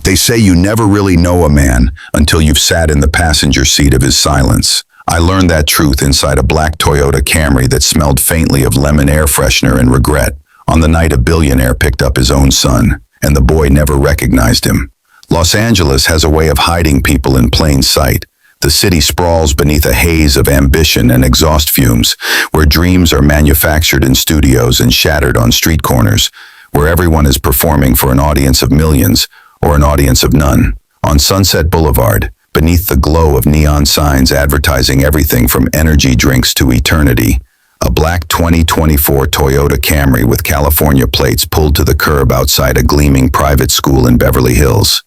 They say you never really know a man until you've sat in the passenger seat of his silence. I learned that truth inside a black Toyota Camry that smelled faintly of lemon air freshener and regret on the night a billionaire picked up his own son, and the boy never recognized him. Los Angeles has a way of hiding people in plain sight. The city sprawls beneath a haze of ambition and exhaust fumes, where dreams are manufactured in studios and shattered on street corners, where everyone is performing for an audience of millions or an audience of none. On Sunset Boulevard, beneath the glow of neon signs advertising everything from energy drinks to eternity, a black 2024 Toyota Camry with California plates pulled to the curb outside a gleaming private school in Beverly Hills.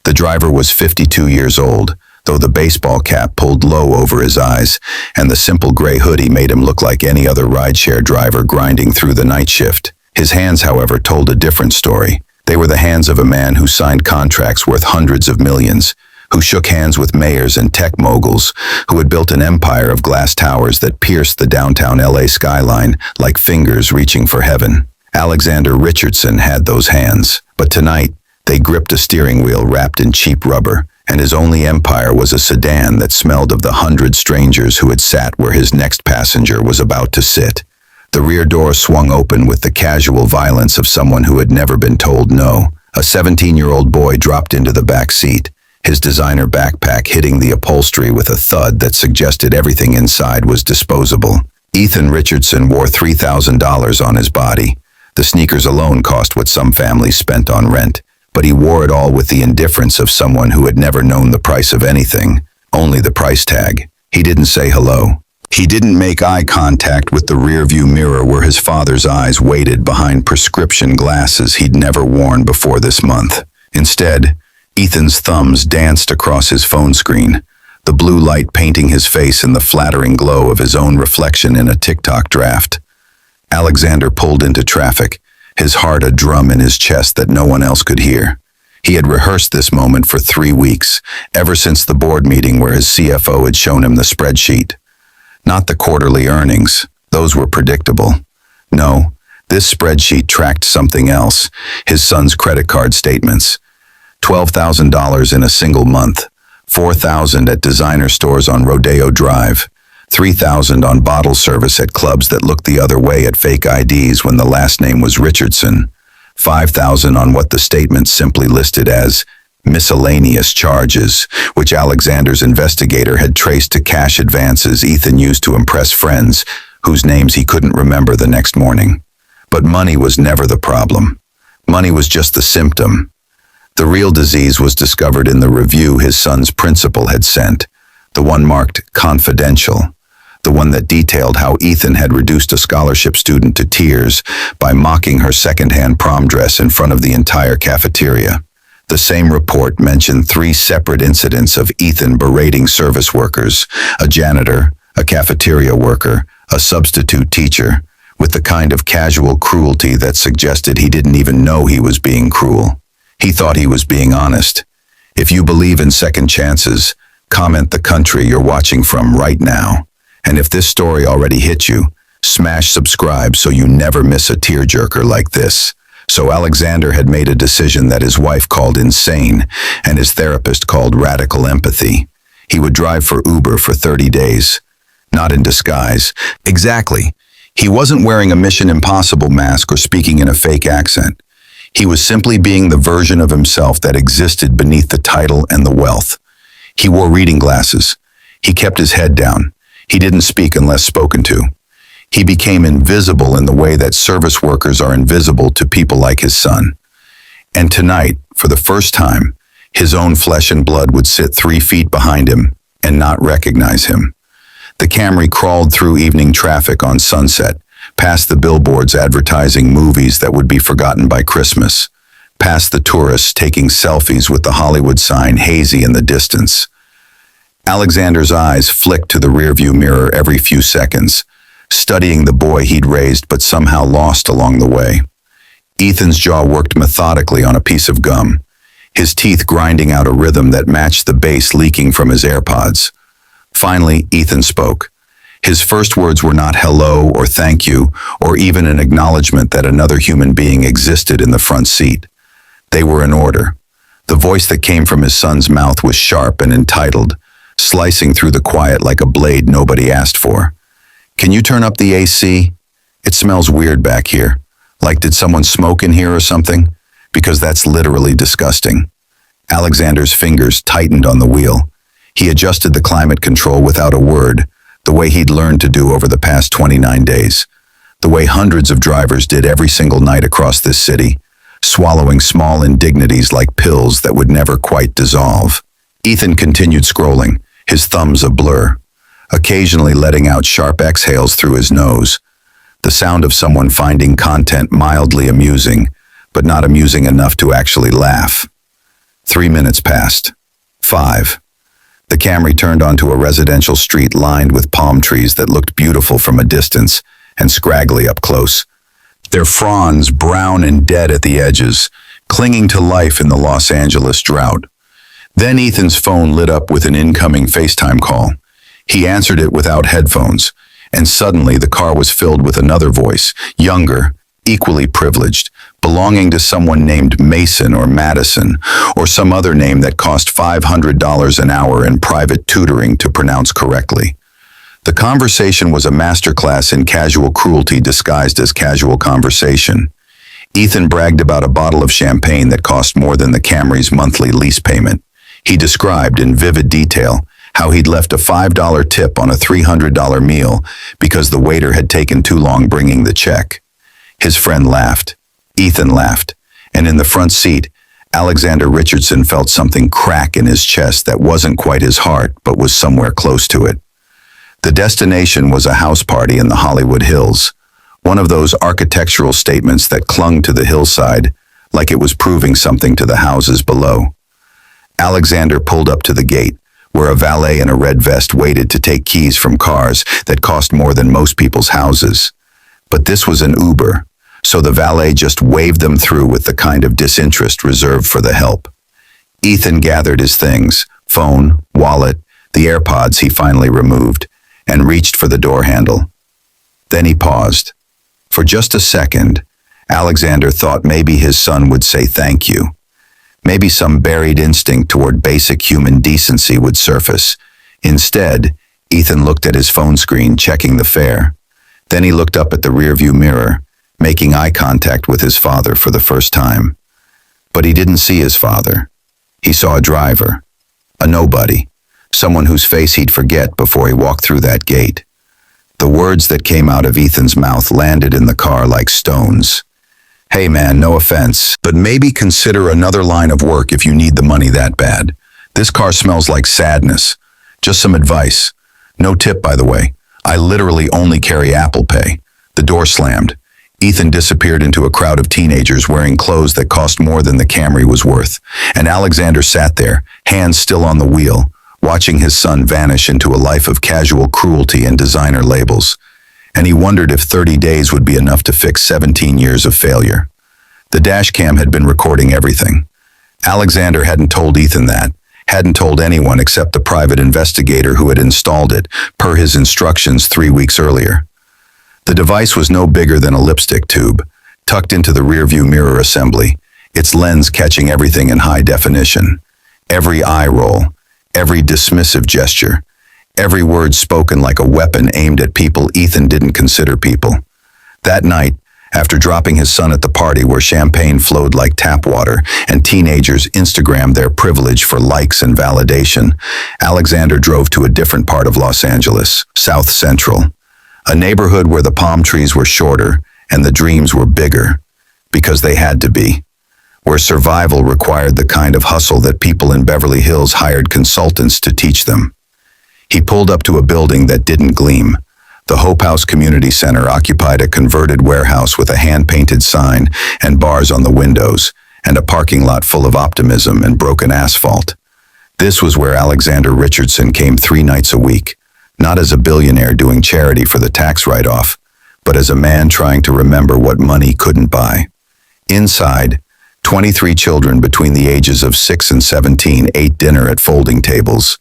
The driver was 52 years old, though the baseball cap pulled low over his eyes, and the simple gray hoodie made him look like any other rideshare driver grinding through the night shift. His hands, however, told a different story. They were the hands of a man who signed contracts worth hundreds of millions, who shook hands with mayors and tech moguls, who had built an empire of glass towers that pierced the downtown LA skyline like fingers reaching for heaven. Alexander Richardson had those hands, but tonight they gripped a steering wheel wrapped in cheap rubber, and his only empire was a sedan that smelled of the 100 strangers who had sat where his next passenger was about to sit. The rear door swung open with the casual violence of someone who had never been told no. A 17-year-old boy dropped into the back seat, his designer backpack hitting the upholstery with a thud that suggested everything inside was disposable. Ethan Richardson wore $3,000 on his body. The sneakers alone cost what some families spent on rent, but he wore it all with the indifference of someone who had never known the price of anything, only the price tag. He didn't say hello. He didn't make eye contact with the rearview mirror where his father's eyes waited behind prescription glasses he'd never worn before this month. Instead, Ethan's thumbs danced across his phone screen, the blue light painting his face in the flattering glow of his own reflection in a TikTok draft. Alexander pulled into traffic, his heart a drum in his chest that no one else could hear. He had rehearsed this moment for 3 weeks, ever since the board meeting where his CFO had shown him the spreadsheet. Not the quarterly earnings, those were predictable. No, this spreadsheet tracked something else, his son's credit card statements. $12,000 in a single month, $4,000 at designer stores on Rodeo Drive, $3,000 on bottle service at clubs that looked the other way at fake IDs when the last name was Richardson, $5,000 on what the statement simply listed as miscellaneous charges, which Alexander's investigator had traced to cash advances Ethan used to impress friends, whose names he couldn't remember the next morning. But money was never the problem. Money was just the symptom. The real disease was discovered in the review his son's principal had sent, the one marked confidential, the one that detailed how Ethan had reduced a scholarship student to tears by mocking her second-hand prom dress in front of the entire cafeteria. The same report mentioned 3 separate incidents of Ethan berating service workers, a janitor, a cafeteria worker, a substitute teacher, with the kind of casual cruelty that suggested he didn't even know he was being cruel. He thought he was being honest. If you believe in second chances, comment the country you're watching from right now. And if this story already hit you, smash subscribe so you never miss a tearjerker like this. So Alexander had made a decision that his wife called insane and his therapist called radical empathy. He would drive for Uber for 30 days. Not in disguise. Exactly. He wasn't wearing a Mission Impossible mask or speaking in a fake accent. He was simply being the version of himself that existed beneath the title and the wealth. He wore reading glasses. He kept his head down. He didn't speak unless spoken to. He became invisible in the way that service workers are invisible to people like his son. And tonight, for the first time, his own flesh and blood would sit 3 feet behind him and not recognize him. The Camry crawled through evening traffic on Sunset, past the billboards advertising movies that would be forgotten by Christmas, past the tourists taking selfies with the Hollywood sign hazy in the distance. Alexander's eyes flicked to the rearview mirror every few seconds, studying the boy he'd raised but somehow lost along the way. Ethan's jaw worked methodically on a piece of gum, his teeth grinding out a rhythm that matched the bass leaking from his AirPods. Finally, Ethan spoke. His first words were not hello or thank you or even an acknowledgement that another human being existed in the front seat. They were an order. The voice that came from his son's mouth was sharp and entitled, slicing through the quiet like a blade nobody asked for. "Can you turn up the AC? It smells weird back here. Like, did someone smoke in here or something? Because that's literally disgusting." Alexander's fingers tightened on the wheel. He adjusted the climate control without a word, the way he'd learned to do over the past 29 days. The way hundreds of drivers did every single night across this city, swallowing small indignities like pills that would never quite dissolve. Ethan continued scrolling, his thumbs a blur, occasionally letting out sharp exhales through his nose. The sound of someone finding content mildly amusing, but not amusing enough to actually laugh. 3 minutes passed. 5. The Camry turned onto a residential street lined with palm trees that looked beautiful from a distance and scraggly up close, their fronds brown and dead at the edges, clinging to life in the Los Angeles drought. Then Ethan's phone lit up with an incoming FaceTime call. He answered it without headphones, and suddenly the car was filled with another voice, younger, equally privileged, belonging to someone named Mason or Madison, or some other name that cost $500 an hour in private tutoring to pronounce correctly. The conversation was a masterclass in casual cruelty disguised as casual conversation. Ethan bragged about a bottle of champagne that cost more than the Camry's monthly lease payment. He described in vivid detail how he'd left a $5 tip on a $300 meal because the waiter had taken too long bringing the check. His friend laughed. Ethan laughed. And in the front seat, Alexander Richardson felt something crack in his chest that wasn't quite his heart, but was somewhere close to it. The destination was a house party in the Hollywood Hills, one of those architectural statements that clung to the hillside like it was proving something to the houses below. Alexander pulled up to the gate, where a valet in a red vest waited to take keys from cars that cost more than most people's houses. But this was an Uber, so the valet just waved them through with the kind of disinterest reserved for the help. Ethan gathered his things, phone, wallet, the AirPods he finally removed, and reached for the door handle. Then he paused. For just a second, Alexander thought maybe his son would say thank you. Maybe some buried instinct toward basic human decency would surface. Instead, Ethan looked at his phone screen, checking the fare. Then he looked up at the rearview mirror, making eye contact with his father for the first time. But he didn't see his father. He saw a driver, a nobody, someone whose face he'd forget before he walked through that gate. The words that came out of Ethan's mouth landed in the car like stones. "Hey man, no offense, but maybe consider another line of work if you need the money that bad. This car smells like sadness. Just some advice. No tip, by the way. I literally only carry Apple Pay." The door slammed. Ethan disappeared into a crowd of teenagers wearing clothes that cost more than the Camry was worth, and Alexander sat there, hands still on the wheel, watching his son vanish into a life of casual cruelty and designer labels. And he wondered if 30 days would be enough to fix 17 years of failure. The dash cam had been recording everything. Alexander hadn't told Ethan that, hadn't told anyone except the private investigator who had installed it, per his instructions 3 weeks earlier. The device was no bigger than a lipstick tube, tucked into the rearview mirror assembly, its lens catching everything in high definition. Every eye roll, every dismissive gesture, every word spoken like a weapon aimed at people Ethan didn't consider people. That night, after dropping his son at the party where champagne flowed like tap water and teenagers Instagrammed their privilege for likes and validation, Alexander drove to a different part of Los Angeles, South Central, a neighborhood where the palm trees were shorter and the dreams were bigger, because they had to be, where survival required the kind of hustle that people in Beverly Hills hired consultants to teach them. He pulled up to a building that didn't gleam. The Hope House Community Center occupied a converted warehouse with a hand-painted sign and bars on the windows, and a parking lot full of optimism and broken asphalt. This was where Alexander Richardson came 3 nights a week, not as a billionaire doing charity for the tax write-off, but as a man trying to remember what money couldn't buy. Inside, 23 children between the ages of 6 and 17 ate dinner at folding tables.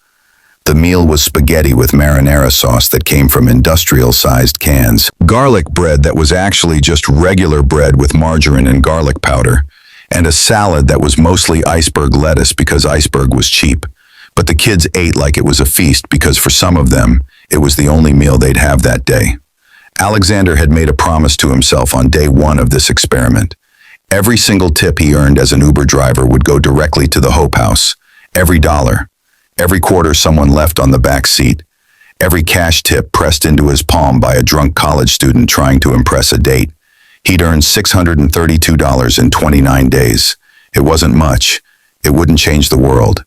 The meal was spaghetti with marinara sauce that came from industrial-sized cans, garlic bread that was actually just regular bread with margarine and garlic powder, and a salad that was mostly iceberg lettuce because iceberg was cheap. But the kids ate like it was a feast because for some of them, it was the only meal they'd have that day. Alexander had made a promise to himself on day one of this experiment. Every single tip he earned as an Uber driver would go directly to the Hope House. Every dollar, every quarter someone left on the back seat, every cash tip pressed into his palm by a drunk college student trying to impress a date. He'd earned $632 in 29 days. It wasn't much. It wouldn't change the world.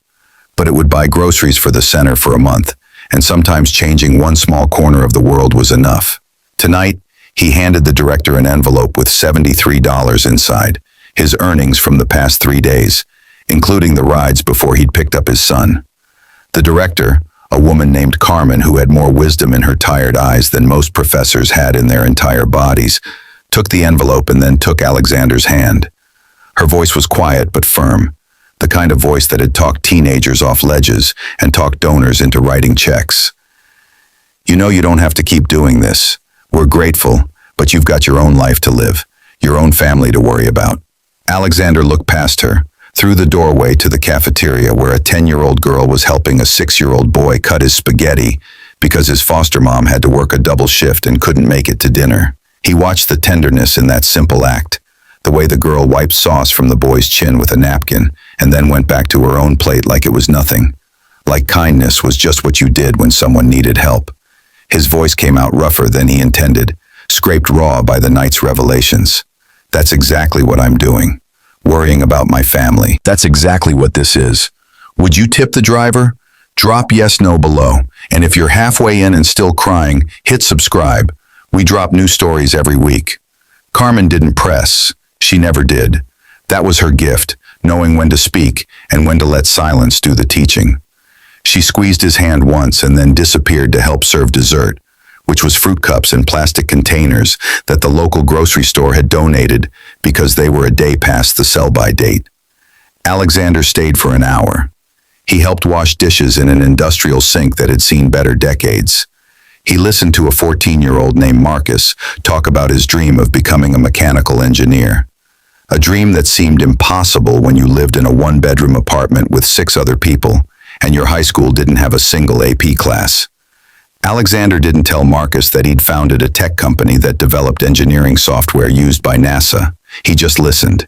But it would buy groceries for the center for a month, and sometimes changing one small corner of the world was enough. Tonight, he handed the director an envelope with $73 inside, his earnings from the past 3 days, including the rides before he'd picked up his son. The director, a woman named Carmen who had more wisdom in her tired eyes than most professors had in their entire bodies, took the envelope and then took Alexander's hand. Her voice was quiet but firm, the kind of voice that had talked teenagers off ledges and talked donors into writing checks. "You know you don't have to keep doing this. We're grateful, but you've got your own life to live, your own family to worry about." Alexander looked past her, through the doorway to the cafeteria where a 10-year-old girl was helping a 6-year-old boy cut his spaghetti because his foster mom had to work a double shift and couldn't make it to dinner. He watched the tenderness in that simple act, the way the girl wiped sauce from the boy's chin with a napkin and then went back to her own plate like it was nothing. Like kindness was just what you did when someone needed help. His voice came out rougher than he intended, scraped raw by the night's revelations. "That's exactly what I'm doing. Worrying about my family. That's exactly what this is. Would you tip the driver? Drop yes, no below. And if you're halfway in and still crying, hit subscribe. We drop new stories every week." Carmen didn't press. She never did. That was her gift, knowing when to speak and when to let silence do the teaching. She squeezed his hand once and then disappeared to help serve dessert, which was fruit cups in plastic containers that the local grocery store had donated because they were a day past the sell-by date. Alexander stayed for an hour. He helped wash dishes in an industrial sink that had seen better decades. He listened to a 14-year-old named Marcus talk about his dream of becoming a mechanical engineer. A dream that seemed impossible when you lived in a one-bedroom apartment with 6 other people and your high school didn't have a single AP class. Alexander didn't tell Marcus that he'd founded a tech company that developed engineering software used by NASA. He just listened.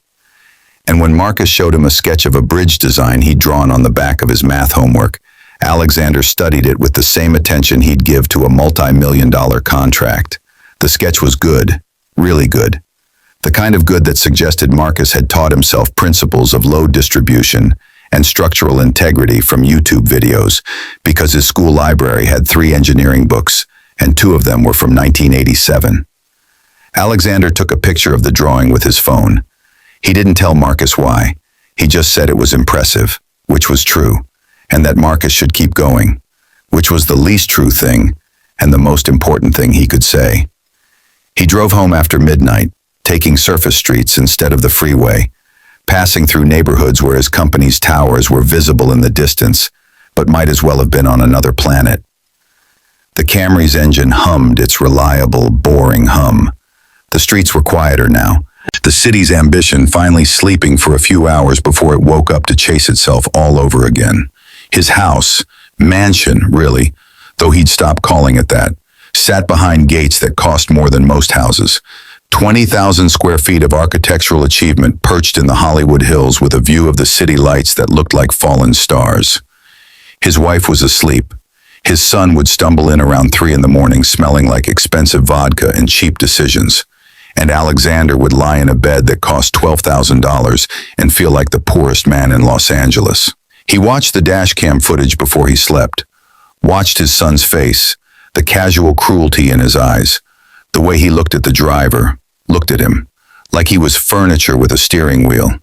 And when Marcus showed him a sketch of a bridge design he'd drawn on the back of his math homework, Alexander studied it with the same attention he'd give to a multi-million-dollar contract. The sketch was good, really good. The kind of good that suggested Marcus had taught himself principles of load distribution and structural integrity from YouTube videos because his school library had 3 engineering books, and 2 of them were from 1987. Alexander took a picture of the drawing with his phone. He didn't tell Marcus why. He just said it was impressive, which was true, and that Marcus should keep going, which was the least true thing and the most important thing he could say. He drove home after midnight, taking surface streets instead of the freeway, passing through neighborhoods where his company's towers were visible in the distance, but might as well have been on another planet. The Camry's engine hummed its reliable, boring hum. The streets were quieter now, the city's ambition finally sleeping for a few hours before it woke up to chase itself all over again. His house, mansion really, though he'd stopped calling it that, sat behind gates that cost more than most houses. 20,000 square feet of architectural achievement perched in the Hollywood Hills with a view of the city lights that looked like fallen stars. His wife was asleep. His son would stumble in around 3 in the morning smelling like expensive vodka and cheap decisions. And Alexander would lie in a bed that cost $12,000 and feel like the poorest man in Los Angeles. He watched the dash cam footage before he slept, watched his son's face, the casual cruelty in his eyes, the way he looked at the driver, looked at him, like he was furniture with a steering wheel,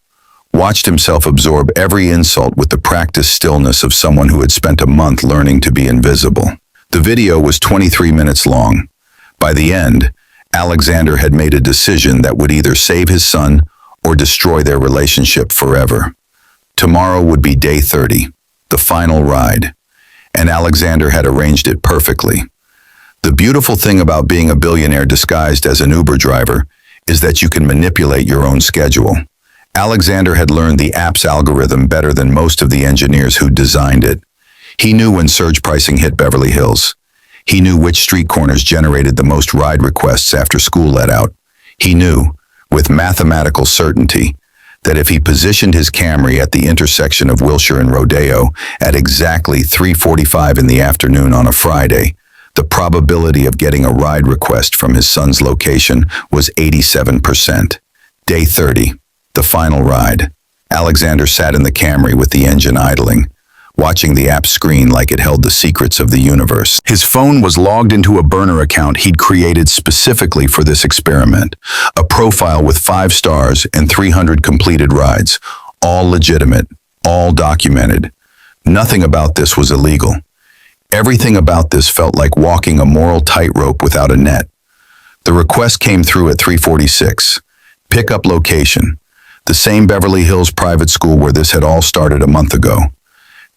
watched himself absorb every insult with the practiced stillness of someone who had spent a month learning to be invisible. The video was 23 minutes long. By the end, Alexander had made a decision that would either save his son or destroy their relationship forever. Tomorrow would be day 30, the final ride, and Alexander had arranged it perfectly. The beautiful thing about being a billionaire disguised as an Uber driver is that you can manipulate your own schedule. Alexander had learned the app's algorithm better than most of the engineers who designed it. He knew when surge pricing hit Beverly Hills. He knew which street corners generated the most ride requests after school let out. He knew, with mathematical certainty, that if he positioned his Camry at the intersection of Wilshire and Rodeo at exactly 3:45 in the afternoon on a Friday, the probability of getting a ride request from his son's location was 87%. Day 30, the final ride. Alexander sat in the Camry with the engine idling, watching the app screen like it held the secrets of the universe. His phone was logged into a burner account he'd created specifically for this experiment, a profile with 5 stars and 300 completed rides, all legitimate, all documented. Nothing about this was illegal. Everything about this felt like walking a moral tightrope without a net. The request came through at 3:46. Pickup location, the same Beverly Hills private school where this had all started a month ago.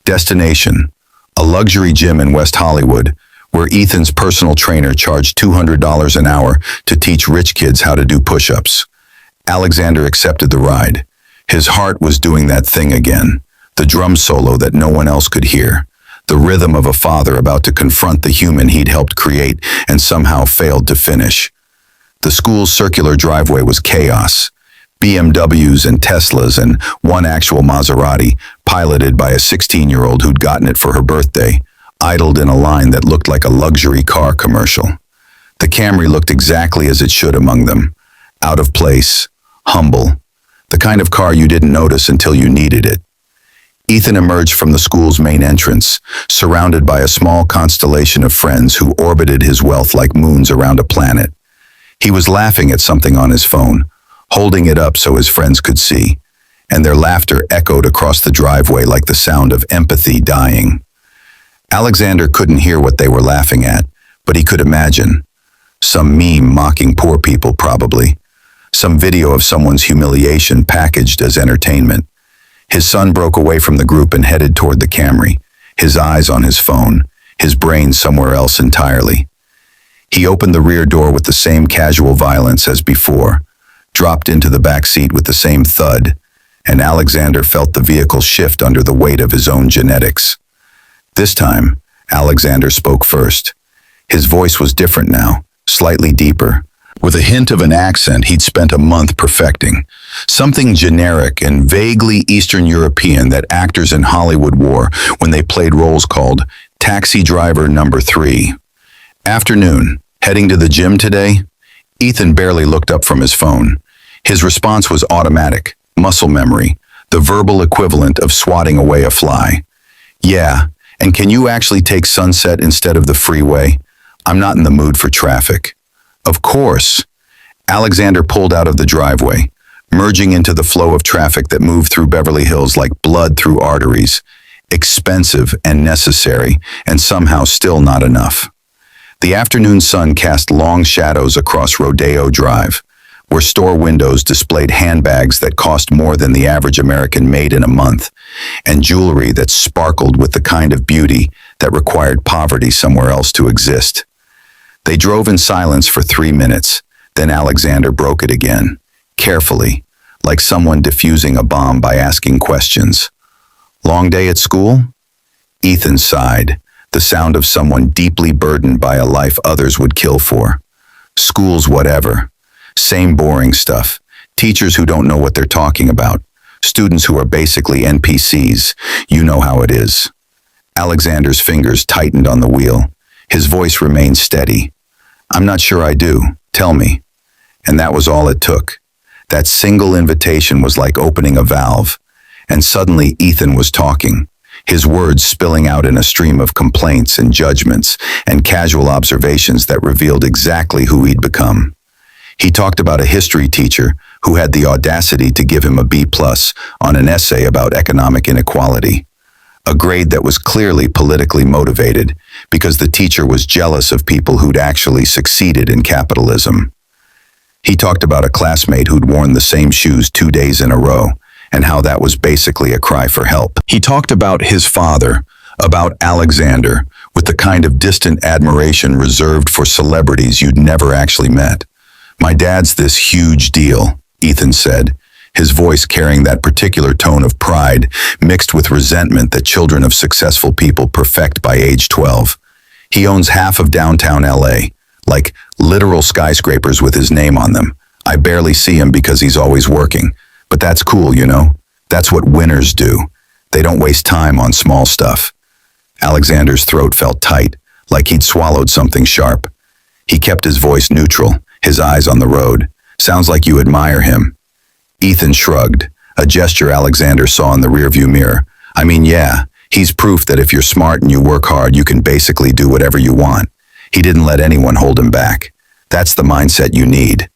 Destination, a luxury gym in West Hollywood, where Ethan's personal trainer charged $200 an hour to teach rich kids how to do push-ups. Alexander accepted the ride. His heart was doing that thing again, the drum solo that no one else could hear, the rhythm of a father about to confront the human he'd helped create and somehow failed to finish. The school's circular driveway was chaos. BMWs and Teslas and one actual Maserati, piloted by a 16-year-old who'd gotten it for her birthday, idled in a line that looked like a luxury car commercial. The Camry looked exactly as it should among them, out of place, humble, the kind of car you didn't notice until you needed it. Ethan emerged from the school's main entrance, surrounded by a small constellation of friends who orbited his wealth like moons around a planet. He was laughing at something on his phone, holding it up so his friends could see, and their laughter echoed across the driveway like the sound of empathy dying. Alexander couldn't hear what they were laughing at, but he could imagine. Some meme mocking poor people, probably. Some video of someone's humiliation packaged as entertainment. His son broke away from the group and headed toward the Camry, his eyes on his phone, his brain somewhere else entirely. He opened the rear door with the same casual violence as before, dropped into the back seat with the same thud, and Alexander felt the vehicle shift under the weight of his own genetics. This time, Alexander spoke first. His voice was different now, slightly deeper, with a hint of an accent he'd spent a month perfecting, something generic and vaguely Eastern European that actors in Hollywood wore when they played roles called Taxi Driver Number 3. Afternoon, heading to the gym today? Ethan barely looked up from his phone. His response was automatic, muscle memory, the verbal equivalent of swatting away a fly. Yeah, and can you actually take Sunset instead of the freeway? I'm not in the mood for traffic. Of course. Alexander pulled out of the driveway, merging into the flow of traffic that moved through Beverly Hills like blood through arteries. Expensive and necessary, and somehow still not enough. The afternoon sun cast long shadows across Rodeo Drive, where store windows displayed handbags that cost more than the average American made in a month, and jewelry that sparkled with the kind of beauty that required poverty somewhere else to exist. They drove in silence for 3 minutes, then Alexander broke it again, carefully, like someone defusing a bomb by asking questions. Long day at school? Ethan sighed, the sound of someone deeply burdened by a life others would kill for. School's whatever. Same boring stuff. Teachers who don't know what they're talking about. Students who are basically NPCs. You know how it is. Alexander's fingers tightened on the wheel. His voice remained steady. I'm not sure I do. Tell me. And that was all it took. That single invitation was like opening a valve. And suddenly Ethan was talking, his words spilling out in a stream of complaints and judgments and casual observations that revealed exactly who he'd become. He talked about a history teacher who had the audacity to give him a B+ on an essay about economic inequality, a grade that was clearly politically motivated because the teacher was jealous of people who'd actually succeeded in capitalism. He talked about a classmate who'd worn the same shoes 2 days in a row, and how that was basically a cry for help. He talked about his father, about Alexander, with the kind of distant admiration reserved for celebrities you'd never actually met. My dad's this huge deal, Ethan said, his voice carrying that particular tone of pride mixed with resentment that children of successful people perfect by age 12. He owns half of downtown LA, like literal skyscrapers with his name on them. I barely see him because he's always working, but that's cool, you know? That's what winners do. They don't waste time on small stuff. Alexander's throat felt tight, like he'd swallowed something sharp. He kept his voice neutral, his eyes on the road. Sounds like you admire him. Ethan shrugged, a gesture Alexander saw in the rearview mirror. I mean, yeah, he's proof that if you're smart and you work hard, you can basically do whatever you want. He didn't let anyone hold him back. That's the mindset you need.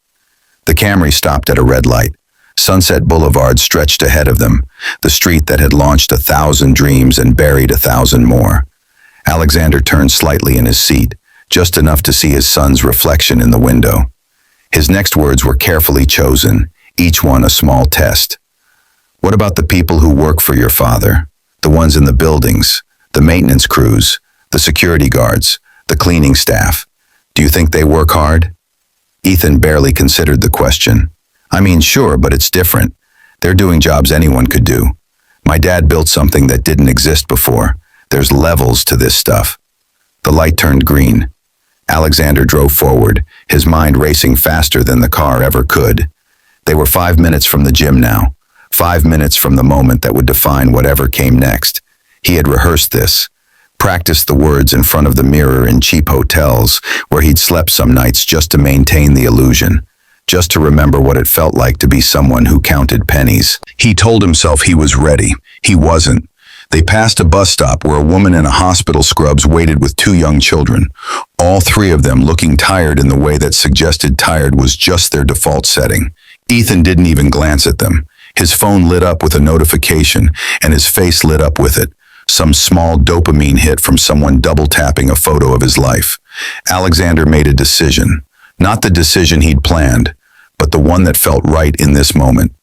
The Camry stopped at a red light. Sunset Boulevard stretched ahead of them, the street that had launched 1,000 dreams and buried 1,000 more. Alexander turned slightly in his seat, just enough to see his son's reflection in the window. His next words were carefully chosen, each one a small test. What about the people who work for your father? The ones in the buildings, the maintenance crews, the security guards, the cleaning staff. Do you think they work hard? Ethan barely considered the question. I mean, sure, but it's different. They're doing jobs anyone could do. My dad built something that didn't exist before. There's levels to this stuff. The light turned green. Alexander drove forward, his mind racing faster than the car ever could. They were 5 minutes from the gym now, 5 minutes from the moment that would define whatever came next. He had rehearsed this, practiced the words in front of the mirror in cheap hotels where he'd slept some nights just to maintain the illusion, just to remember what it felt like to be someone who counted pennies. He told himself he was ready. He wasn't. They passed a bus stop where a woman in a hospital scrubs waited with 2 young children, all 3 of them looking tired in the way that suggested tired was just their default setting. Ethan didn't even glance at them. His phone lit up with a notification, and his face lit up with it. Some small dopamine hit from someone double-tapping a photo of his life. Alexander made a decision. Not the decision he'd planned, but the one that felt right in this moment.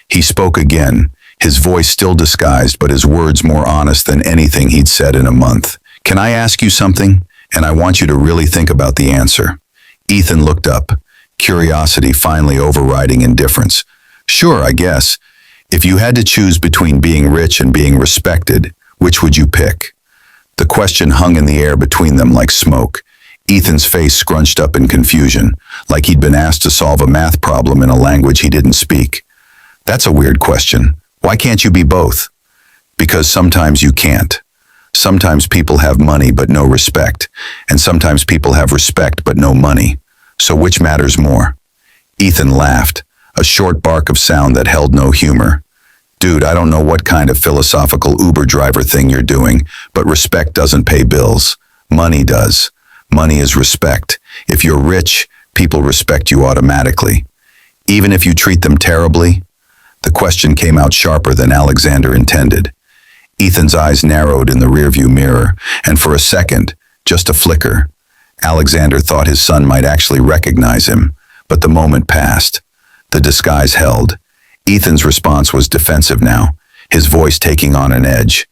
He spoke again, his voice still disguised, but his words more honest than anything he'd said in a month. Can I ask you something? And I want you to really think about the answer. Ethan looked up, curiosity finally overriding indifference. Sure, I guess. If you had to choose between being rich and being respected, which would you pick? The question hung in the air between them like smoke. Ethan's face scrunched up in confusion, like he'd been asked to solve a math problem in a language he didn't speak. That's a weird question. Why can't you be both? Because sometimes you can't. Sometimes people have money but no respect, and sometimes people have respect but no money. So which matters more? Ethan laughed, a short bark of sound that held no humor. Dude, I don't know what kind of philosophical Uber driver thing you're doing, but respect doesn't pay bills. Money does. Money is respect. If you're rich, people respect you automatically. Even if you treat them terribly? The question came out sharper than Alexander intended. Ethan's eyes narrowed in the rearview mirror, and for a second, just a flicker, Alexander thought his son might actually recognize him, but the moment passed. The disguise held. Ethan's response was defensive now, his voice taking on an edge.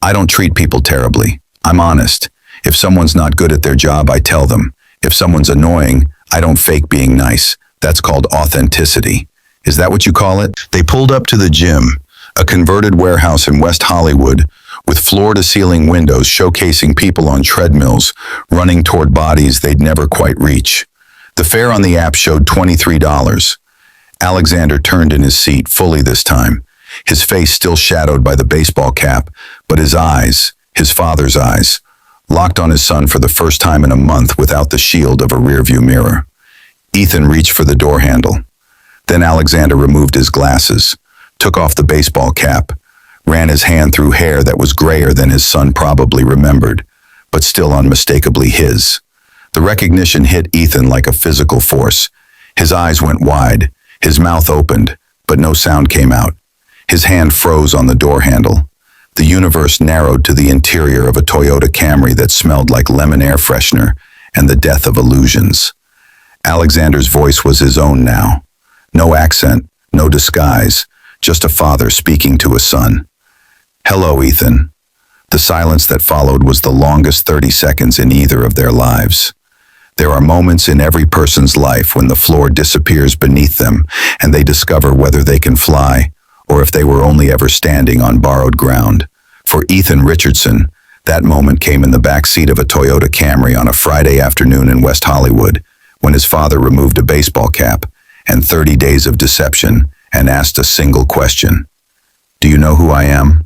I don't treat people terribly. I'm honest. If someone's not good at their job, I tell them. If someone's annoying, I don't fake being nice. That's called authenticity. Is that what you call it? They pulled up to the gym, a converted warehouse in West Hollywood, with floor-to-ceiling windows showcasing people on treadmills, running toward bodies they'd never quite reach. The fare on the app showed $23. Alexander turned in his seat, fully this time, his face still shadowed by the baseball cap, but his eyes, his father's eyes, locked on his son for the first time in a month without the shield of a rearview mirror. Ethan reached for the door handle. Then Alexander removed his glasses, took off the baseball cap, ran his hand through hair that was grayer than his son probably remembered, but still unmistakably his. The recognition hit Ethan like a physical force. His eyes went wide, his mouth opened, but no sound came out. His hand froze on the door handle. The universe narrowed to the interior of a Toyota Camry that smelled like lemon air freshener and the death of illusions. Alexander's voice was his own now. No accent, no disguise, just a father speaking to a son. Hello, Ethan. The silence that followed was the longest 30 seconds in either of their lives. There are moments in every person's life when the floor disappears beneath them and they discover whether they can fly or if they were only ever standing on borrowed ground. For Ethan Richardson, that moment came in the back seat of a Toyota Camry on a Friday afternoon in West Hollywood when his father removed a baseball cap and 30 days of deception and asked a single question. "Do you know who I am?"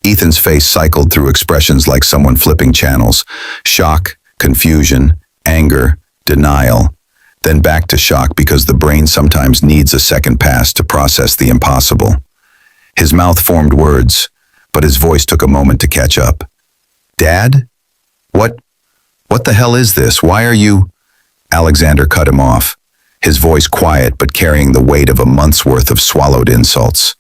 Ethan's face cycled through expressions like someone flipping channels: shock, confusion, anger, denial, then back to shock because the brain sometimes needs a second pass to process the impossible. His mouth formed words, but his voice took a moment to catch up. "Dad? What the hell is this? Why are you—" Alexander cut him off, his voice quiet but carrying the weight of a month's worth of swallowed insults.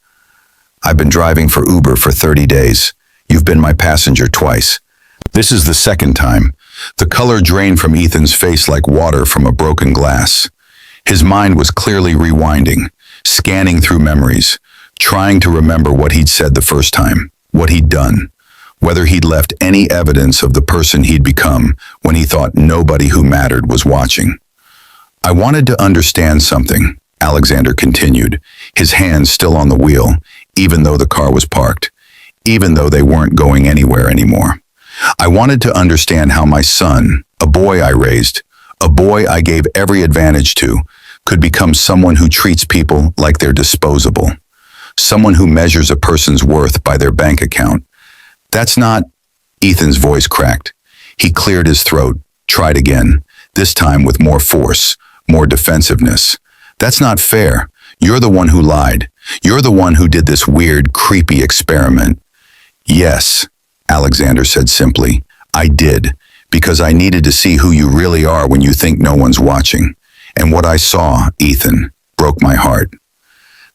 "I've been driving for Uber for 30 days. You've been my passenger twice. This is the second time." The color drained from Ethan's face like water from a broken glass. His mind was clearly rewinding, scanning through memories, trying to remember what he'd said the first time, what he'd done, whether he'd left any evidence of the person he'd become when he thought nobody who mattered was watching. "I wanted to understand something," Alexander continued, his hands still on the wheel, even though the car was parked, even though they weren't going anywhere anymore. "I wanted to understand how my son, a boy I raised, a boy I gave every advantage to, could become someone who treats people like they're disposable, someone who measures a person's worth by their bank account. That's not—" Ethan's voice cracked. He cleared his throat, tried again, this time with more force, more defensiveness. "That's not fair. You're the one who lied. You're the one who did this weird, creepy experiment." "Yes," Alexander said simply, "I did, because I needed to see who you really are when you think no one's watching. And what I saw, Ethan, broke my heart."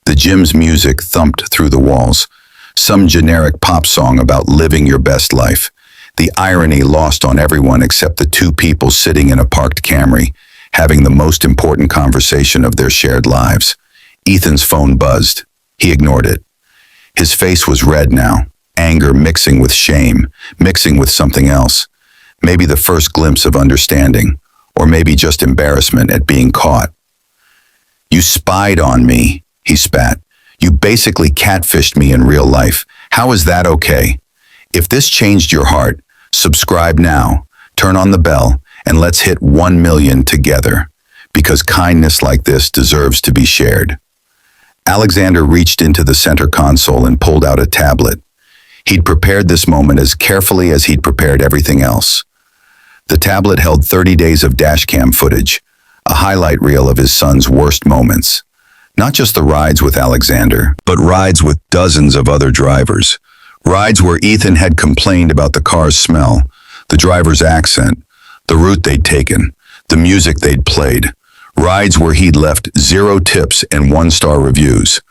The gym's music thumped through the walls, some generic pop song about living your best life. The irony lost on everyone except the two people sitting in a parked Camry, having the most important conversation of their shared lives. Ethan's phone buzzed. He ignored it. His face was red now, anger mixing with shame, mixing with something else. Maybe the first glimpse of understanding, or maybe just embarrassment at being caught. "You spied on me," he spat. "You basically catfished me in real life. How is that okay? If this changed your heart, subscribe now, turn on the bell, and let's hit 1 million together, because kindness like this deserves to be shared." Alexander reached into the center console and pulled out a tablet. He'd prepared this moment as carefully as he'd prepared everything else. The tablet held 30 days of dashcam footage, a highlight reel of his son's worst moments. Not just the rides with Alexander, but rides with dozens of other drivers. Rides where Ethan had complained about the car's smell, the driver's accent, the route they'd taken, the music they'd played. Rides where he'd left 0 tips and 1-star reviews.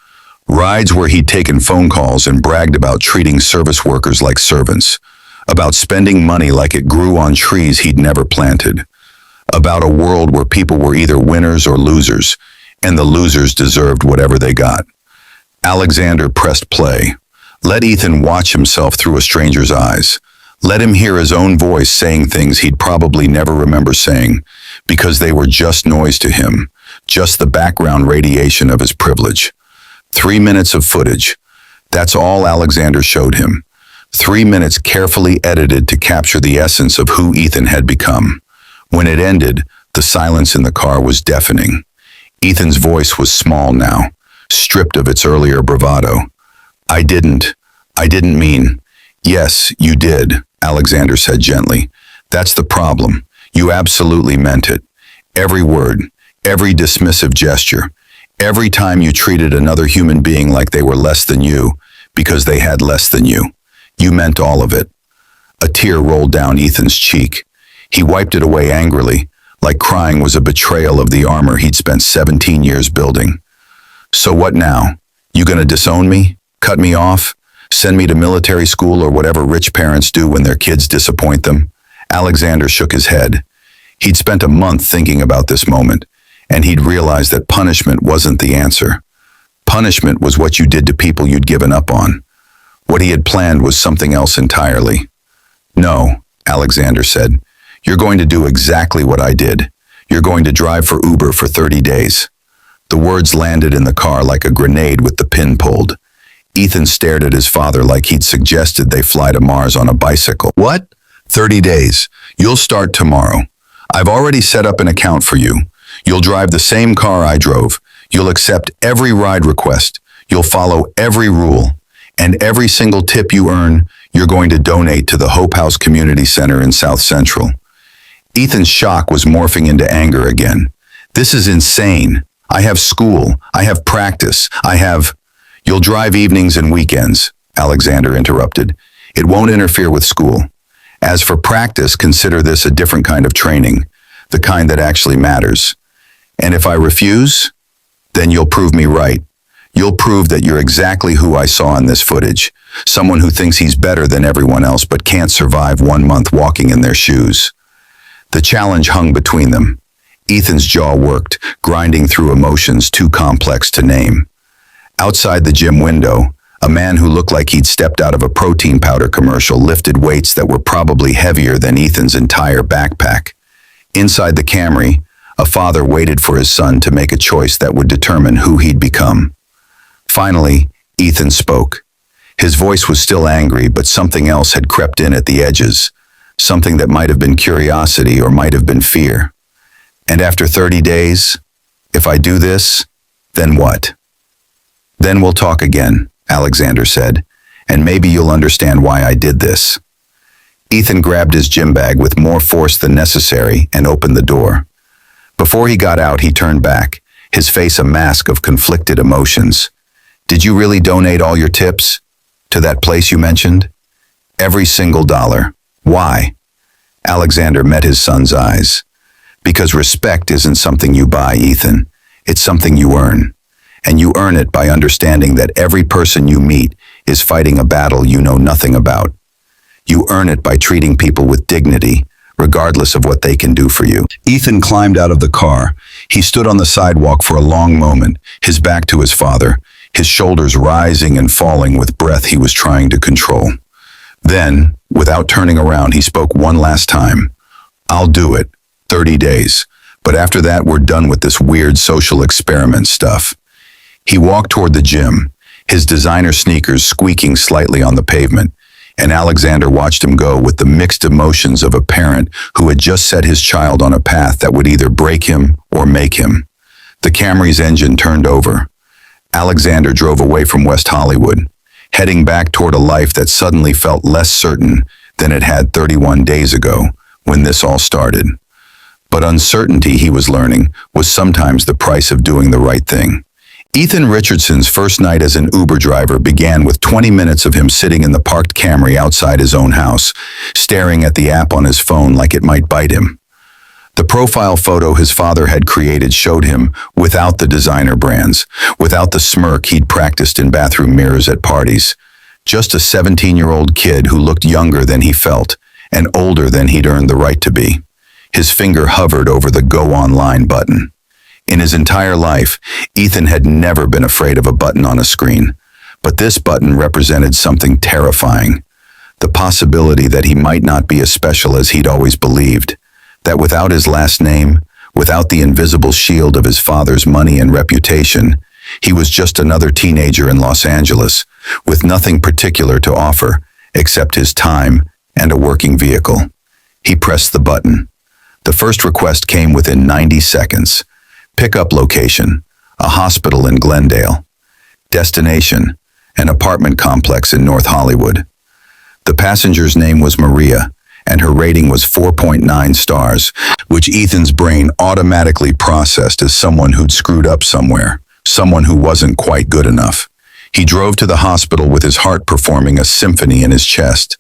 Rides where he'd taken phone calls and bragged about treating service workers like servants, about spending money like it grew on trees he'd never planted, about a world where people were either winners or losers, and the losers deserved whatever they got. Alexander pressed play. Let Ethan watch himself through a stranger's eyes. Let him hear his own voice saying things he'd probably never remember saying, because they were just noise to him, just the background radiation of his privilege. 3 minutes of footage. That's all Alexander showed him. 3 minutes carefully edited to capture the essence of who Ethan had become. When it ended, the silence in the car was deafening. Ethan's voice was small now, stripped of its earlier bravado. I didn't mean." "Yes, you did," Alexander said gently. "That's the problem. You absolutely meant it. Every word, every dismissive gesture, every time you treated another human being like they were less than you because they had less than you. You meant all of it." A tear rolled down Ethan's cheek. He wiped it away angrily, like crying was a betrayal of the armor he'd spent 17 years building. "So what now? You gonna disown me? Cut me off? Send me to military school or whatever rich parents do when their kids disappoint them?" Alexander shook his head. He'd spent a month thinking about this moment, and he'd realized that punishment wasn't the answer. Punishment was what you did to people you'd given up on. What he had planned was something else entirely. "No," Alexander said. You're going to do exactly what I did. You're going to drive for Uber for 30 days. The words landed in the car like a grenade with the pin pulled. Ethan stared at his father like he'd suggested they fly to Mars on a bicycle. What? 30 days. You'll start tomorrow. I've already set up an account for you. You'll drive the same car I drove. You'll accept every ride request. You'll follow every rule. And every single tip you earn, you're going to donate to the Hope House Community Center in South Central. Ethan's shock was morphing into anger again. This is insane. I have school. I have practice. You'll drive evenings and weekends, Alexander interrupted. It won't interfere with school. As for practice, consider this a different kind of training, the kind that actually matters. And if I refuse, then you'll prove me right. You'll prove that you're exactly who I saw in this footage, someone who thinks he's better than everyone else but can't survive 1 month walking in their shoes. The challenge hung between them. Ethan's jaw worked, grinding through emotions too complex to name. Outside the gym window, a man who looked like he'd stepped out of a protein powder commercial lifted weights that were probably heavier than Ethan's entire backpack. Inside the Camry, a father waited for his son to make a choice that would determine who he'd become. Finally, Ethan spoke. His voice was still angry, but something else had crept in at the edges, something that might have been curiosity or might have been fear. And after 30 days, if I do this, then what? Then we'll talk again, Alexander said, and maybe you'll understand why I did this. Ethan grabbed his gym bag with more force than necessary and opened the door. Before he got out, he turned back, his face a mask of conflicted emotions. Did you really donate all your tips to that place you mentioned? Every single dollar. Why? Alexander met his son's eyes. Because respect isn't something you buy, Ethan. It's something you earn. And you earn it by understanding that every person you meet is fighting a battle you know nothing about. You earn it by treating people with dignity, regardless of what they can do for you. Ethan climbed out of the car. He stood on the sidewalk for a long moment, his back to his father, his shoulders rising and falling with breath he was trying to control. Then, without turning around, he spoke one last time. I'll do it. 30 days. But after that, we're done with this weird social experiment stuff. He walked toward the gym, his designer sneakers squeaking slightly on the pavement, and Alexander watched him go with the mixed emotions of a parent who had just set his child on a path that would either break him or make him. The Camry's engine turned over. Alexander drove away from West Hollywood, heading back toward a life that suddenly felt less certain than it had 31 days ago when this all started. But uncertainty, he was learning, was sometimes the price of doing the right thing. Ethan Richardson's first night as an Uber driver began with 20 minutes of him sitting in the parked Camry outside his own house, staring at the app on his phone like it might bite him. The profile photo his father had created showed him without the designer brands, without the smirk he'd practiced in bathroom mirrors at parties. Just a 17-year-old kid who looked younger than he felt and older than he'd earned the right to be. His finger hovered over the Go Online button. In his entire life, Ethan had never been afraid of a button on a screen, but this button represented something terrifying. The possibility that he might not be as special as he'd always believed, that without his last name, without the invisible shield of his father's money and reputation, he was just another teenager in Los Angeles, with nothing particular to offer except his time and a working vehicle. He pressed the button. The first request came within 90 seconds. Pickup location, a hospital in Glendale. Destination, an apartment complex in North Hollywood. The passenger's name was Maria, and her rating was 4.9 stars, which Ethan's brain automatically processed as someone who'd screwed up somewhere, someone who wasn't quite good enough. He drove to the hospital with his heart performing a symphony in his chest,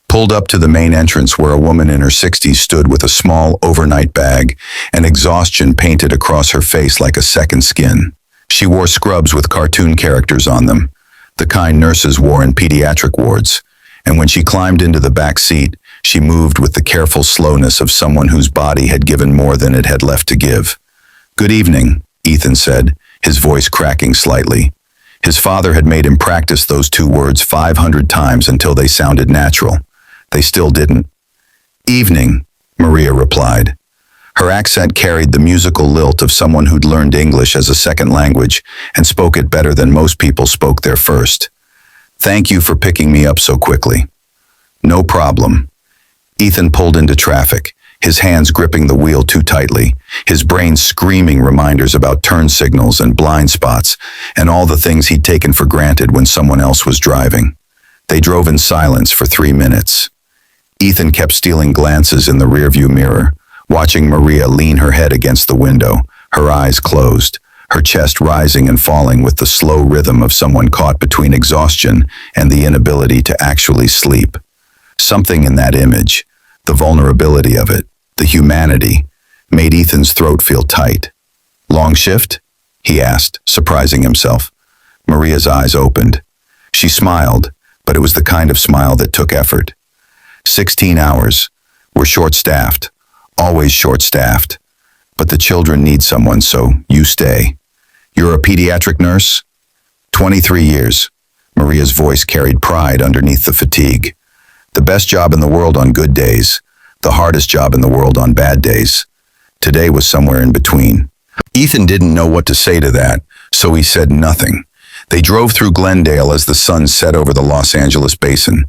pulled up to the main entrance where a woman in her 60s stood with a small overnight bag and exhaustion painted across her face like a second skin. She wore scrubs with cartoon characters on them, the kind nurses wore in pediatric wards, and when she climbed into the back seat, she moved with the careful slowness of someone whose body had given more than it had left to give. "Good evening," Ethan said, his voice cracking slightly. His father had made him practice those two words 500 times until they sounded natural. They still didn't. "Evening, Maria replied. Her accent carried the musical lilt of someone who'd learned English as a second language and spoke it better than most people spoke their first. Thank you for picking me up so quickly. No problem. Ethan pulled into traffic, his hands gripping the wheel too tightly, his brain screaming reminders about turn signals and blind spots, and all the things he'd taken for granted when someone else was driving. They drove in silence for 3 minutes. Ethan kept stealing glances in the rearview mirror, watching Maria lean her head against the window, her eyes closed, her chest rising and falling with the slow rhythm of someone caught between exhaustion and the inability to actually sleep. Something in that image, the vulnerability of it, the humanity, made Ethan's throat feel tight. Long shift? He asked, surprising himself. Maria's eyes opened. She smiled, but it was the kind of smile that took effort. 16 hours. We're short-staffed. Always short-staffed. But the children need someone, so you stay. You're a pediatric nurse? 23 years. Maria's voice carried pride underneath the fatigue. The best job in the world on good days. The hardest job in the world on bad days. Today was somewhere in between. Ethan didn't know what to say to that, so he said nothing. They drove through Glendale as the sun set over the Los Angeles basin,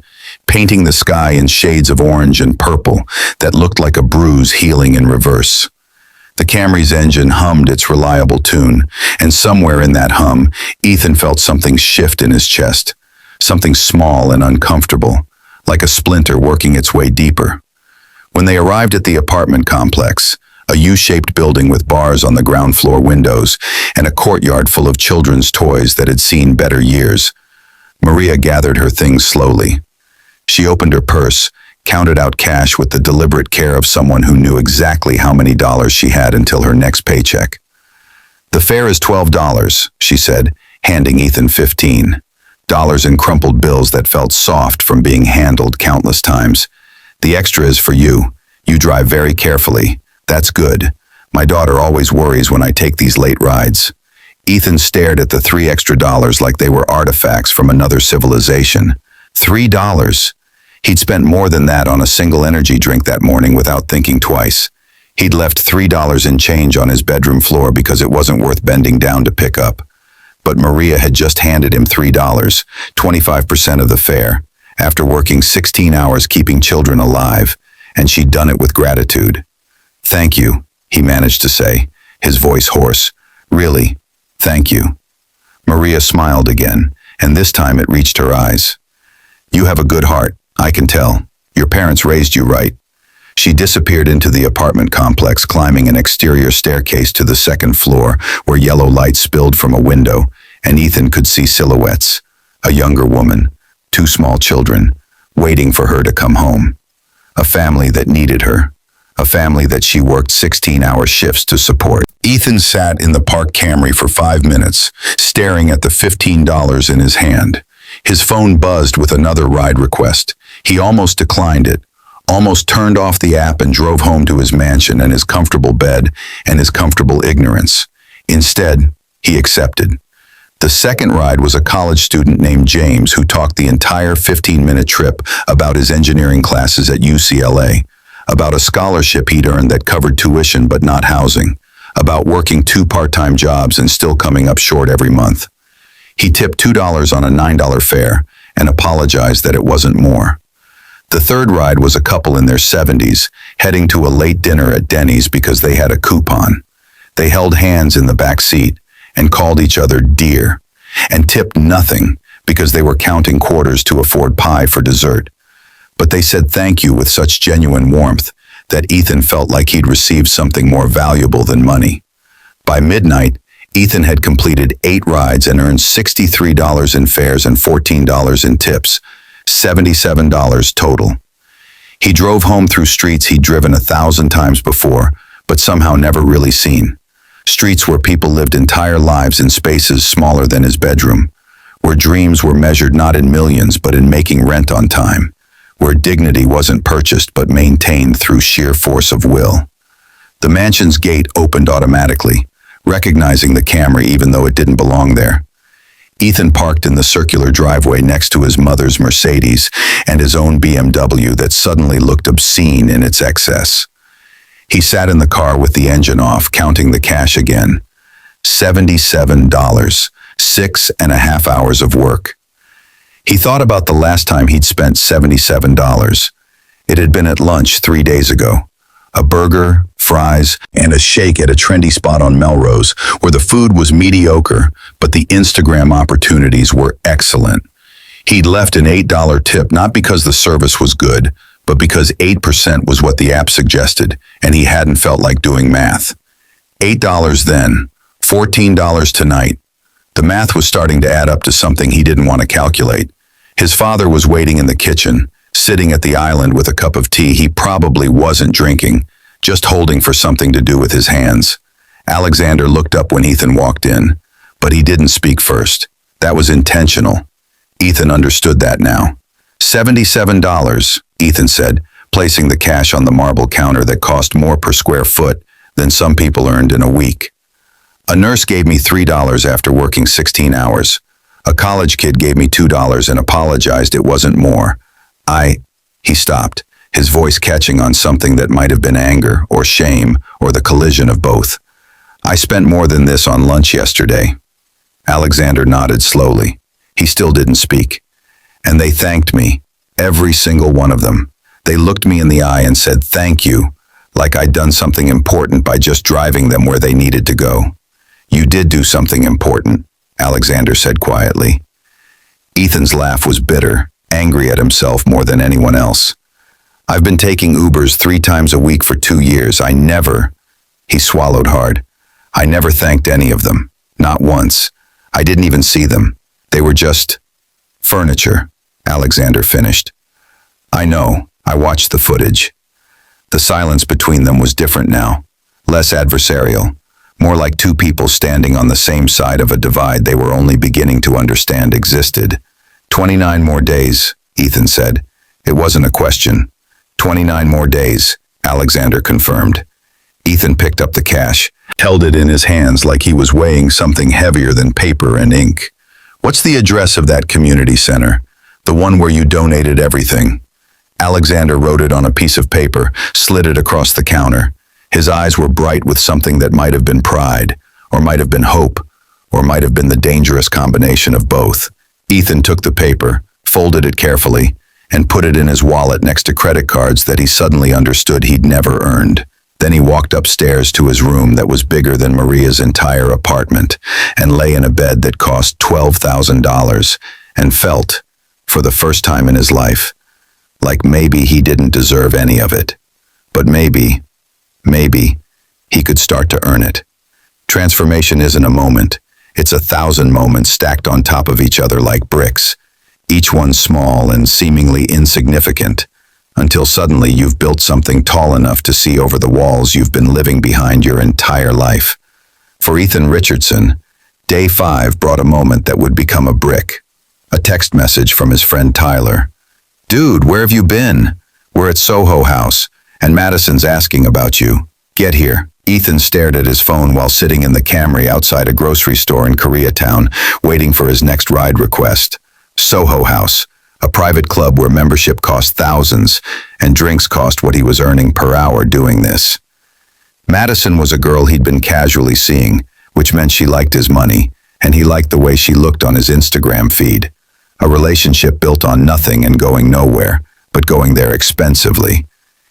painting the sky in shades of orange and purple that looked like a bruise healing in reverse. The Camry's engine hummed its reliable tune, and somewhere in that hum, Ethan felt something shift in his chest, something small and uncomfortable, like a splinter working its way deeper. When they arrived at the apartment complex, a U-shaped building with bars on the ground floor windows and a courtyard full of children's toys that had seen better years, Maria gathered her things slowly. She opened her purse, counted out cash with the deliberate care of someone who knew exactly how many dollars she had until her next paycheck. The fare is $12, she said, handing Ethan $15 in crumpled bills that felt soft from being handled countless times. The extra is for you. You drive very carefully. That's good. My daughter always worries when I take these late rides. Ethan stared at the $3 extra like they were artifacts from another civilization. $3. He'd spent more than that on a single energy drink that morning without thinking twice. He'd left $3 in change on his bedroom floor because it wasn't worth bending down to pick up. But Maria had just handed him $3, 25% of the fare, after working 16 hours keeping children alive, and she'd done it with gratitude. Thank you, he managed to say, his voice hoarse. Really, thank you. Maria smiled again, and this time it reached her eyes. You have a good heart, I can tell. Your parents raised you right. She disappeared into the apartment complex, climbing an exterior staircase to the second floor, where yellow light spilled from a window, and Ethan could see silhouettes. A younger woman, 2 small children, waiting for her to come home. A family that needed her. A family that she worked 16-hour shifts to support. Ethan sat in the parked Camry for 5 minutes, staring at the $15 in his hand. His phone buzzed with another ride request. He almost declined it, almost turned off the app and drove home to his mansion and his comfortable bed and his comfortable ignorance. Instead, he accepted. The second ride was a college student named James who talked the entire 15-minute trip about his engineering classes at UCLA, about a scholarship he'd earned that covered tuition but not housing, about working 2 part-time jobs and still coming up short every month. He tipped $2 on a $9 fare and apologized that it wasn't more. The third ride was a couple in their 70s, heading to a late dinner at Denny's because they had a coupon. They held hands in the back seat and called each other dear, and tipped nothing because they were counting quarters to afford pie for dessert. But they said thank you with such genuine warmth that Ethan felt like he'd received something more valuable than money. By midnight, Ethan had completed 8 rides and earned $63 in fares and $14 in tips, $77 total. He drove home through streets he'd driven 1,000 times before, but somehow never really seen. Streets where people lived entire lives in spaces smaller than his bedroom, where dreams were measured not in millions but in making rent on time, where dignity wasn't purchased but maintained through sheer force of will. The mansion's gate opened automatically, recognizing the Camry even though it didn't belong there. Ethan parked in the circular driveway next to his mother's Mercedes and his own BMW that suddenly looked obscene in its excess. He sat in the car with the engine off, counting the cash again. $77. 6.5 hours of work. He thought about the last time he'd spent $77. It had been at lunch 3 days ago. A burger, fries, and a shake at a trendy spot on Melrose, where the food was mediocre, but the Instagram opportunities were excellent. He'd left an $8 tip not because the service was good, but because 8% was what the app suggested, and he hadn't felt like doing math. $8 then, $14 tonight. The math was starting to add up to something he didn't want to calculate. His father was waiting in the kitchen, sitting at the island with a cup of tea he probably wasn't drinking, just holding for something to do with his hands. Alexander looked up when Ethan walked in, but he didn't speak first. That was intentional. Ethan understood that now. $77, Ethan said, placing the cash on the marble counter that cost more per square foot than some people earned in a week. A nurse gave me $3 after working 16 hours. A college kid gave me $2 and apologized it wasn't more. He stopped, his voice catching on something that might have been anger or shame or the collision of both. I spent more than this on lunch yesterday. Alexander nodded slowly. He still didn't speak. And they thanked me, every single one of them. They looked me in the eye and said thank you, like I'd done something important by just driving them where they needed to go. You did do something important, Alexander said quietly. Ethan's laugh was bitter, angry at himself more than anyone else. I've been taking Ubers 3 times a week for 2 years. He swallowed hard. I never thanked any of them, not once. I didn't even see them. They were just furniture, Alexander finished. I know, I watched the footage. The silence between them was different now, less adversarial. More like 2 people standing on the same side of a divide they were only beginning to understand existed. 29 more days, Ethan said. It wasn't a question. 29 more days, Alexander confirmed. Ethan picked up the cash, held it in his hands like he was weighing something heavier than paper and ink. What's the address of that community center? The one where you donated everything? Alexander wrote it on a piece of paper, slid it across the counter. His eyes were bright with something that might have been pride, or might have been hope, or might have been the dangerous combination of both. Ethan took the paper, folded it carefully, and put it in his wallet next to credit cards that he suddenly understood he'd never earned. Then he walked upstairs to his room that was bigger than Maria's entire apartment, and lay in a bed that cost $12,000, and felt, for the first time in his life, like maybe he didn't deserve any of it. But maybe he could start to earn it. Transformation isn't a moment. It's 1,000 moments stacked on top of each other like bricks, each one small and seemingly insignificant, until suddenly you've built something tall enough to see over the walls you've been living behind your entire life. For Ethan Richardson, day 5 brought a moment that would become a brick. A text message from his friend Tyler. Dude, where have you been? We're at Soho House, and Madison's asking about you. Get here. Ethan stared at his phone while sitting in the Camry outside a grocery store in Koreatown, waiting for his next ride request. Soho House, a private club where membership cost thousands, and drinks cost what he was earning per hour doing this. Madison was a girl he'd been casually seeing, which meant she liked his money, and he liked the way she looked on his Instagram feed. A relationship built on nothing and going nowhere, but going there expensively.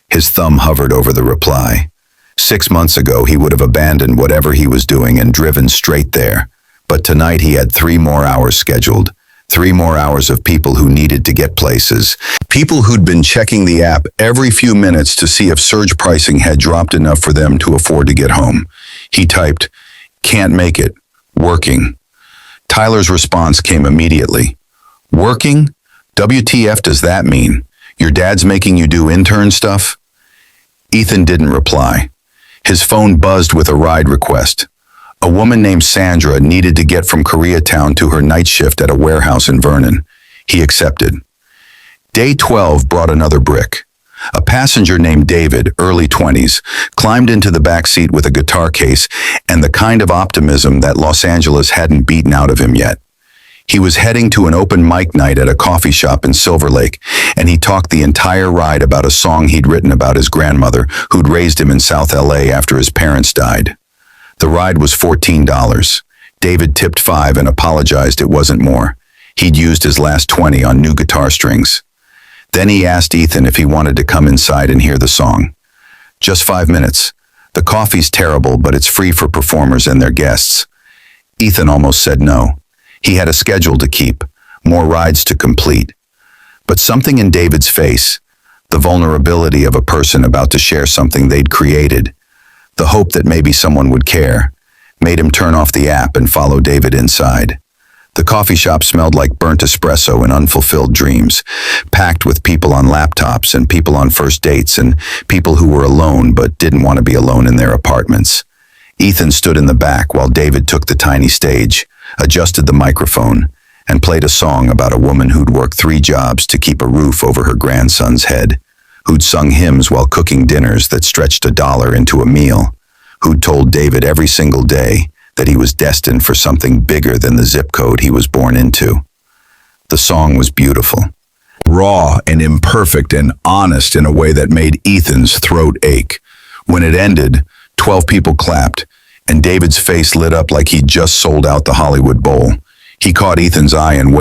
His thumb hovered over the reply. 6 months ago, he would have abandoned whatever he was doing and driven straight there. But tonight he had 3 more hours scheduled. 3 more hours of people who needed to get places. People who'd been checking the app every few minutes to see if surge pricing had dropped enough for them to afford to get home. He typed, "Can't make it. Working." Tyler's response came immediately. "Working? WTF does that mean? Your dad's making you do intern stuff?" Ethan didn't reply. His phone buzzed with a ride request. A woman named Sandra needed to get from Koreatown to her night shift at a warehouse in Vernon. He accepted. Day 12 brought another brick. A passenger named David, early 20s, climbed into the back seat with a guitar case and the kind of optimism that Los Angeles hadn't beaten out of him yet. He was heading to an open mic night at a coffee shop in Silver Lake, and he talked the entire ride about a song he'd written about his grandmother, who'd raised him in South LA after his parents died. The ride was $14. David tipped $5 and apologized it wasn't more. He'd used his last 20 on new guitar strings. Then he asked Ethan if he wanted to come inside and hear the song. Just 5 minutes. The coffee's terrible, but it's free for performers and their guests. Ethan almost said no. He had a schedule to keep, more rides to complete. But something in David's face, the vulnerability of a person about to share something they'd created, the hope that maybe someone would care, made him turn off the app and follow David inside. The coffee shop smelled like burnt espresso and unfulfilled dreams, packed with people on laptops and people on first dates and people who were alone but didn't want to be alone in their apartments. Ethan stood in the back while David took the tiny stage, adjusted the microphone, and played a song about a woman who'd worked 3 jobs to keep a roof over her grandson's head, who'd sung hymns while cooking dinners that stretched $1 into a meal, who'd told David every single day that he was destined for something bigger than the zip code he was born into. The song was beautiful, raw and imperfect and honest in a way that made Ethan's throat ache. When it ended, 12 people clapped, and David's face lit up like he'd just sold out the Hollywood Bowl. He caught Ethan's eye and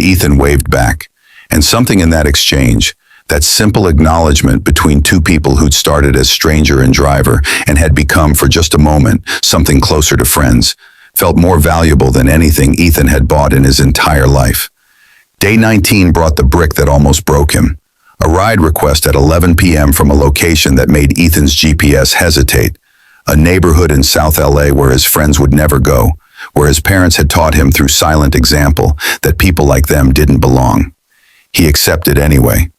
Ethan waved back. And something in that exchange, that simple acknowledgement between 2 people who'd started as stranger and driver and had become, for just a moment, something closer to friends, felt more valuable than anything Ethan had bought in his entire life. Day 19 brought the brick that almost broke him. A ride request at 11 p.m. from a location that made Ethan's GPS hesitate. A neighborhood in South LA where his friends would never go, where his parents had taught him through silent example that people like them didn't belong. He accepted anyway.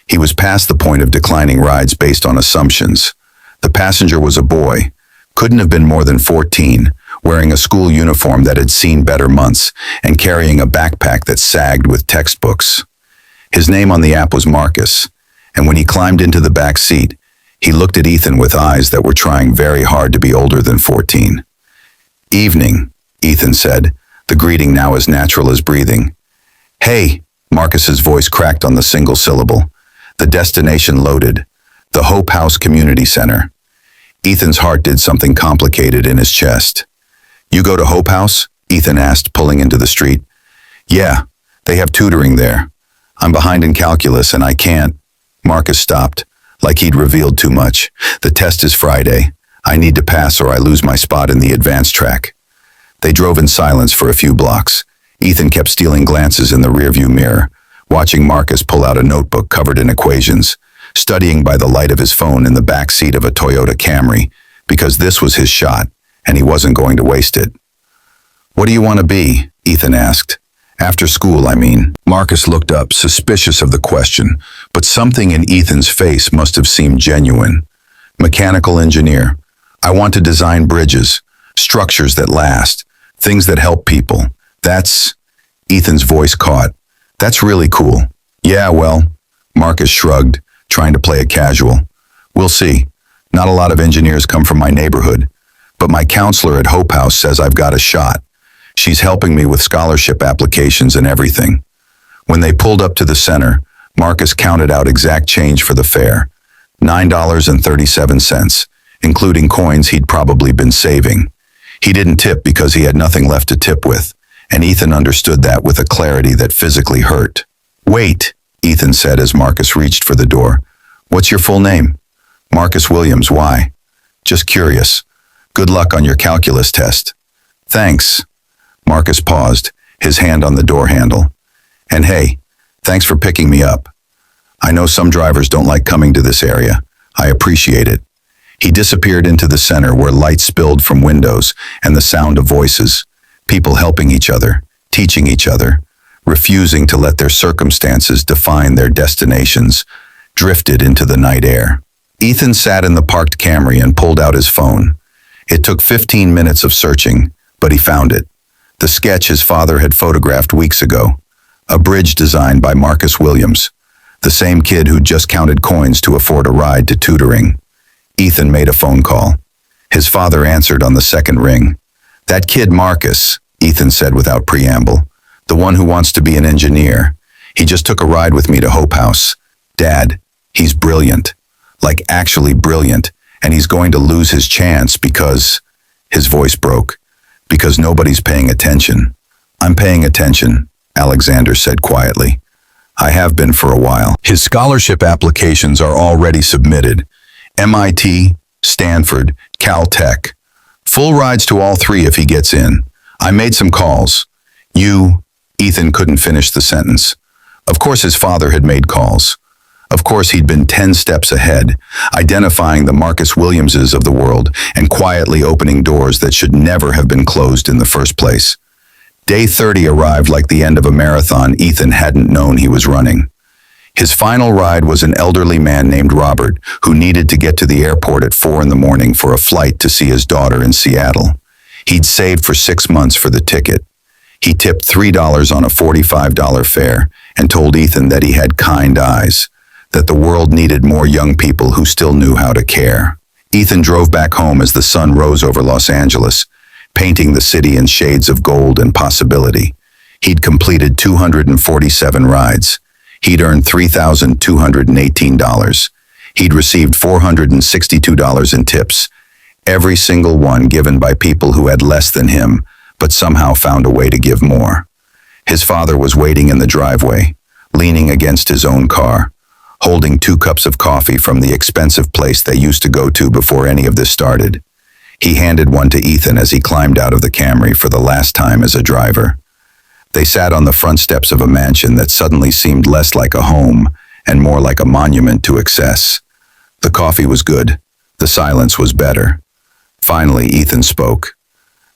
He was past the point of declining rides based on assumptions. The passenger was a boy, couldn't have been more than 14, wearing a school uniform that had seen better months and carrying a backpack that sagged with textbooks. His name on the app was Marcus, and when he climbed into the back seat, he looked at Ethan with eyes that were trying very hard to be older than 14. "Evening," Ethan said, the greeting now as natural as breathing. "Hey," Marcus's voice cracked on the single syllable. The destination loaded, the Hope House Community Center. Ethan's heart did something complicated in his chest. "You go to Hope House?" Ethan asked, pulling into the street. "Yeah, they have tutoring there. I'm behind in calculus and I can't." Marcus stopped, like he'd revealed too much. "The test is Friday. I need to pass or I lose my spot in the advanced track." They drove in silence for a few blocks. Ethan kept stealing glances in the rearview mirror, watching Marcus pull out a notebook covered in equations, studying by the light of his phone in the back seat of a Toyota Camry, because this was his shot, and he wasn't going to waste it. "What do you want to be?" Ethan asked. "After school, I mean." Marcus looked up, suspicious of the question, but something in Ethan's face must have seemed genuine. "Mechanical engineer. I want to design bridges, structures that last, things that help people. That's..." Ethan's voice caught. "That's really cool." "Yeah, well," Marcus shrugged, trying to play it casual. "We'll see. Not a lot of engineers come from my neighborhood, but my counselor at Hope House says I've got a shot. She's helping me with scholarship applications and everything." When they pulled up to the center, Marcus counted out exact change for the fare, $9.37, including coins he'd probably been saving. He didn't tip because he had nothing left to tip with, and Ethan understood that with a clarity that physically hurt. "Wait," Ethan said as Marcus reached for the door. "What's your full name?" "Marcus Williams. Why?" "Just curious. Good luck on your calculus test." "Thanks." Marcus paused, his hand on the door handle. "And hey, thanks for picking me up. I know some drivers don't like coming to this area. I appreciate it." He disappeared into the center where light spilled from windows and the sound of voices, people helping each other, teaching each other, refusing to let their circumstances define their destinations, drifted into the night air. Ethan sat in the parked Camry and pulled out his phone. It took 15 minutes of searching, but he found it. The sketch his father had photographed weeks ago. A bridge designed by Marcus Williams, the same kid who'd just counted coins to afford a ride to tutoring. Ethan made a phone call. His father answered on the second ring. "That kid Marcus," Ethan said without preamble. the one who wants to be an engineer. He just took a ride with me to Hope House. Dad, he's brilliant. Like actually brilliant. And he's going to lose his chance because... His voice broke. Because nobody's paying attention. I'm paying attention, Alexander said quietly. I have been for a while. His scholarship applications are already submitted. MIT, Stanford, Caltech. Full rides to all three if he gets in. I made some calls. Ethan couldn't finish the sentence. Of course his father had made calls. Of course he'd been 10 steps ahead, identifying the Marcus Williamses of the world and quietly opening doors that should never have been closed in the first place. Day 30 arrived like the end of a marathon Ethan hadn't known he was running. His final ride was an elderly man named Robert, who needed to get to the airport at 4 a.m. for a flight to see his daughter in Seattle. He'd saved for 6 months for the ticket. He tipped $3 on a $45 fare and told Ethan that he had kind eyes, that the world needed more young people who still knew how to care. Ethan drove back home as the sun rose over Los Angeles, painting the city in shades of gold and possibility. He'd completed 247 rides. He'd earned $3,218. He'd received $462 in tips, every single one given by people who had less than him, but somehow found a way to give more. His father was waiting in the driveway, leaning against his own car, holding 2 cups of coffee from the expensive place they used to go to before any of this started. He handed one to Ethan as he climbed out of the Camry for the last time as a driver. They sat on the front steps of a mansion that suddenly seemed less like a home and more like a monument to excess. The coffee was good. The silence was better. Finally, Ethan spoke.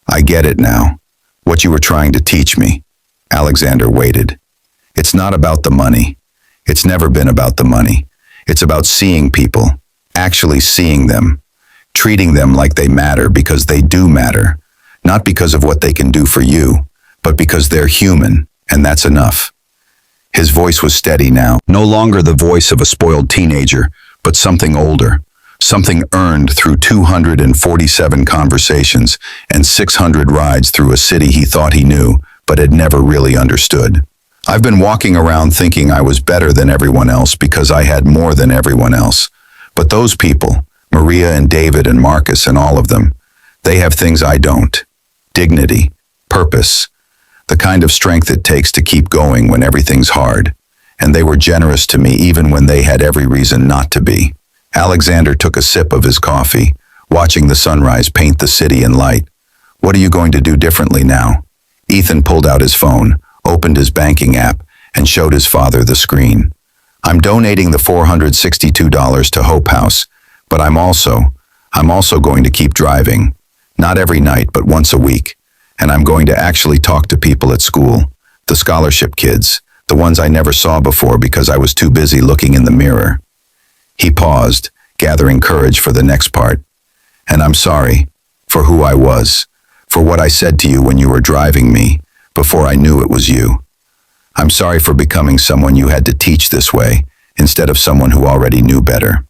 I get it now. What you were trying to teach me. Alexander waited. It's not about the money. It's never been about the money. It's about seeing people, actually seeing them, treating them like they matter because they do matter, not because of what they can do for you, but because they're human, and that's enough. His voice was steady now, no longer the voice of a spoiled teenager, but something older, something earned through 247 conversations and 600 rides through a city he thought he knew, but had never really understood. I've been walking around thinking I was better than everyone else because I had more than everyone else. But those people, Maria and David and Marcus and all of them, they have things I don't. Dignity, purpose, the kind of strength it takes to keep going when everything's hard. And they were generous to me even when they had every reason not to be. Alexander took a sip of his coffee, watching the sunrise paint the city in light. What are you going to do differently now? Ethan pulled out his phone, opened his banking app, and showed his father the screen. I'm donating the $462 to Hope House, but I'm also going to keep driving. Not every night, but once a week. And I'm going to actually talk to people at school, the scholarship kids, the ones I never saw before because I was too busy looking in the mirror. He paused, gathering courage for the next part. And I'm sorry for who I was, for what I said to you when you were driving me, before I knew it was you. I'm sorry for becoming someone you had to teach this way, instead of someone who already knew better.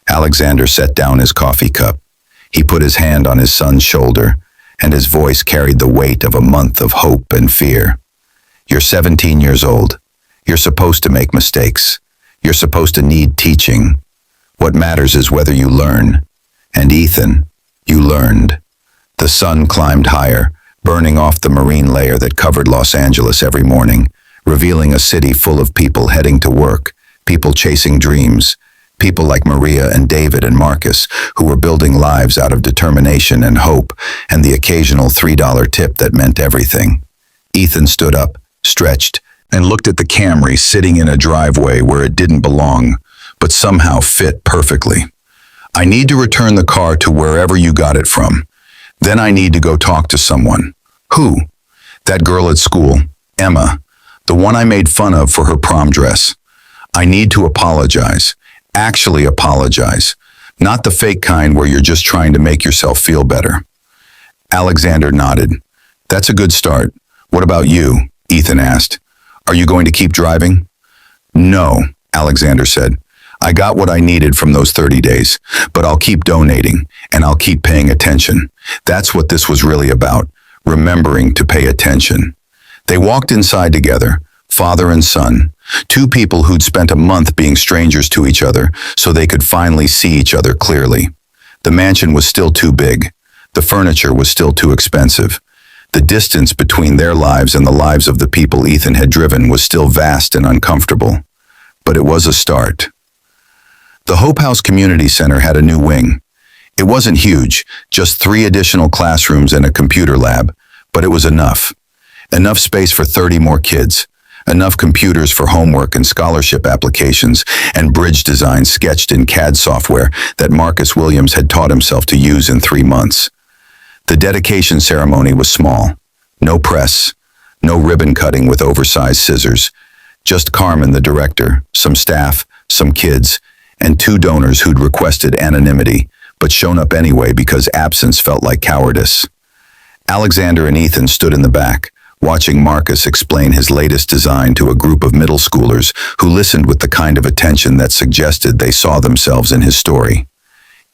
Alexander set down his coffee cup. He put his hand on his son's shoulder, and his voice carried the weight of a month of hope and fear. You're 17 years old. You're supposed to make mistakes. You're supposed to need teaching. What matters is whether you learn. And Ethan, you learned. The sun climbed higher, burning off the marine layer that covered Los Angeles every morning, revealing a city full of people heading to work, people chasing dreams, people like Maria and David and Marcus, who were building lives out of determination and hope, and the occasional $3 tip that meant everything. Ethan stood up, stretched, and looked at the Camry sitting in a driveway where it didn't belong, but somehow fit perfectly. I need to return the car to wherever you got it from. Then I need to go talk to someone. Who? That girl at school, Emma, the one I made fun of for her prom dress. I need to apologize. Actually apologize. Not the fake kind where you're just trying to make yourself feel better. Alexander nodded. That's a good start. What about you? Ethan asked. Are you going to keep driving? No, Alexander said. I got what I needed from those 30 days, but I'll keep donating, and I'll keep paying attention. That's what this was really about, remembering to pay attention. They walked inside together, father and son, two people who'd spent a month being strangers to each other so they could finally see each other clearly. The mansion was still too big. The furniture was still too expensive. The distance between their lives and the lives of the people Ethan had driven was still vast and uncomfortable. But it was a start. The Hope House Community Center had a new wing. It wasn't huge, just 3 additional classrooms and a computer lab, but it was enough. Enough space for 30 more kids. Enough computers for homework and scholarship applications, and bridge designs sketched in CAD software that Marcus Williams had taught himself to use in 3 months. The dedication ceremony was small. No press, no ribbon cutting with oversized scissors. Just Carmen, the director, some staff, some kids, and 2 donors who'd requested anonymity, but shown up anyway because absence felt like cowardice. Alexander and Ethan stood in the back, watching Marcus explain his latest design to a group of middle schoolers who listened with the kind of attention that suggested they saw themselves in his story.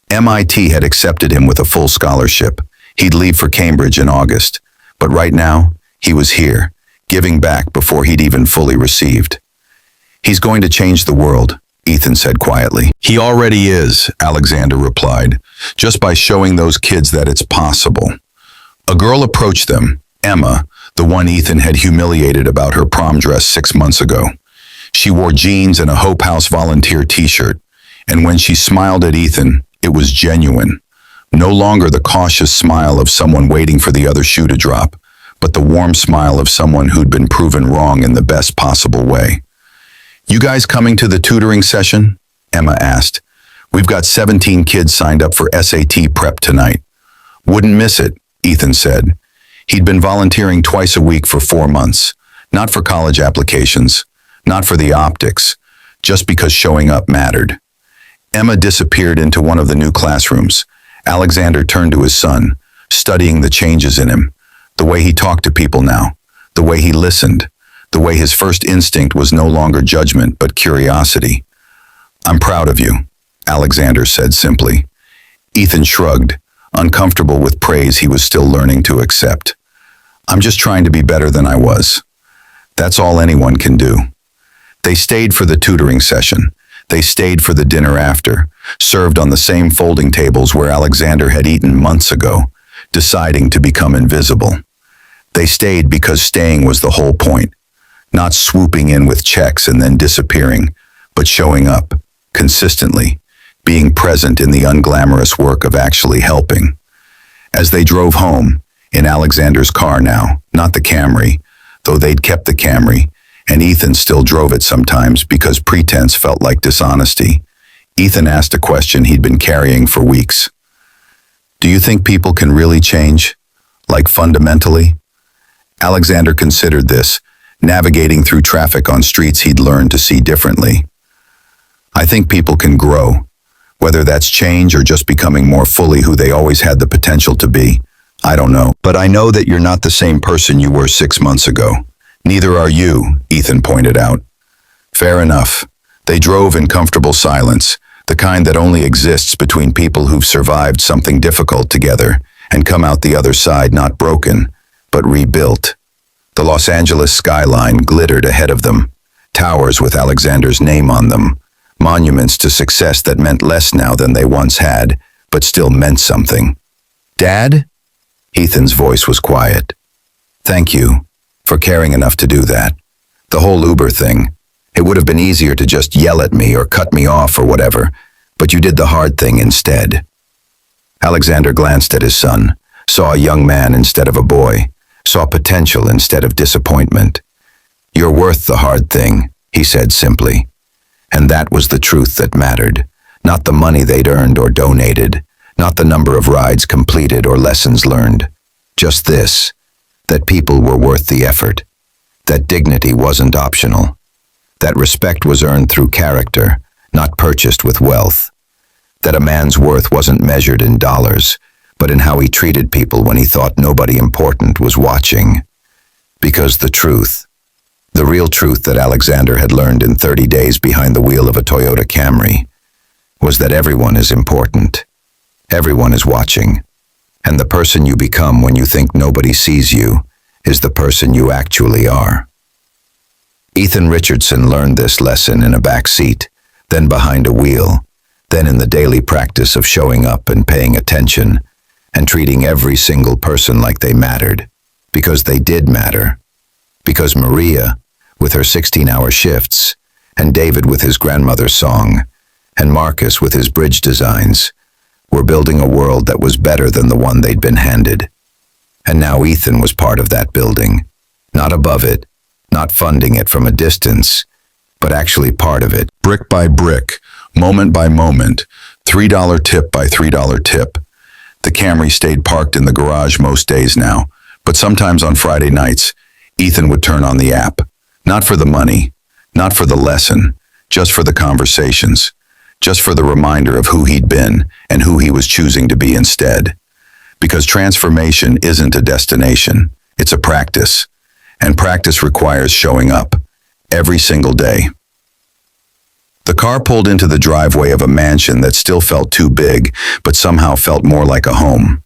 MIT had accepted him with a full scholarship. He'd leave for Cambridge in August, but right now, he was here, giving back before he'd even fully received. He's going to change the world, Ethan said quietly. He already is, Alexander replied, just by showing those kids that it's possible. A girl approached them, Emma, the one Ethan had humiliated about her prom dress 6 months ago. She wore jeans and a Hope House volunteer t-shirt, and when she smiled at Ethan, it was genuine. No longer the cautious smile of someone waiting for the other shoe to drop, but the warm smile of someone who'd been proven wrong in the best possible way. "You guys coming to the tutoring session?" Emma asked. "We've got 17 kids signed up for SAT prep tonight." "Wouldn't miss it," Ethan said. He'd been volunteering twice a week for 4 months, not for college applications, not for the optics, just because showing up mattered. Emma disappeared into one of the new classrooms. Alexander turned to his son, studying the changes in him, the way he talked to people now, the way he listened, the way his first instinct was no longer judgment but curiosity. "I'm proud of you," Alexander said simply. Ethan shrugged, uncomfortable with praise he was still learning to accept. "I'm just trying to be better than I was." That's all anyone can do. They stayed for the tutoring session. They stayed for the dinner after, served on the same folding tables where Alexander had eaten months ago, deciding to become invisible. They stayed because staying was the whole point, not swooping in with checks and then disappearing, but showing up, consistently, being present in the unglamorous work of actually helping. As they drove home, in Alexander's car now, not the Camry, though they'd kept the Camry, and Ethan still drove it sometimes because pretense felt like dishonesty, Ethan asked a question he'd been carrying for weeks. "Do you think people can really change? Like fundamentally?" Alexander considered this, navigating through traffic on streets he'd learned to see differently. "I think people can grow. Whether that's change or just becoming more fully who they always had the potential to be, I don't know. But I know that you're not the same person you were 6 months ago. Neither are you," Ethan pointed out. Fair enough. They drove in comfortable silence, the kind that only exists between people who've survived something difficult together and come out the other side not broken, but rebuilt. The Los Angeles skyline glittered ahead of them, towers with Alexander's name on them, monuments to success that meant less now than they once had, but still meant something. "Dad?" Ethan's voice was quiet. "Thank you for caring enough to do that. The whole Uber thing. It would have been easier to just yell at me or cut me off or whatever, but you did the hard thing instead." Alexander glanced at his son, saw a young man instead of a boy, saw potential instead of disappointment. "You're worth the hard thing," he said simply. And that was the truth that mattered, not the money they'd earned or donated, not the number of rides completed or lessons learned. Just this, that people were worth the effort, that dignity wasn't optional, that respect was earned through character, not purchased with wealth, that a man's worth wasn't measured in dollars, but in how he treated people when he thought nobody important was watching. Because the real truth that Alexander had learned in 30 days behind the wheel of a Toyota Camry, was that everyone is important. Everyone is watching. And the person you become when you think nobody sees you is the person you actually are. Ethan Richardson learned this lesson in a back seat, then behind a wheel, then in the daily practice of showing up and paying attention and treating every single person like they mattered, because they did matter. Because Maria, with her 16-hour shifts, and David with his grandmother's song, and Marcus with his bridge designs, were building a world that was better than the one they'd been handed. And now Ethan was part of that building, not above it, not funding it from a distance, but actually part of it. Brick by brick, moment by moment, $3 tip by $3 tip. The Camry stayed parked in the garage most days now, but sometimes on Friday nights, Ethan would turn on the app. Not for the money, not for the lesson, just for the conversations, just for the reminder of who he'd been and who he was choosing to be instead. Because transformation isn't a destination, it's a practice. And practice requires showing up, every single day. The car pulled into the driveway of a mansion that still felt too big, but somehow felt more like a home.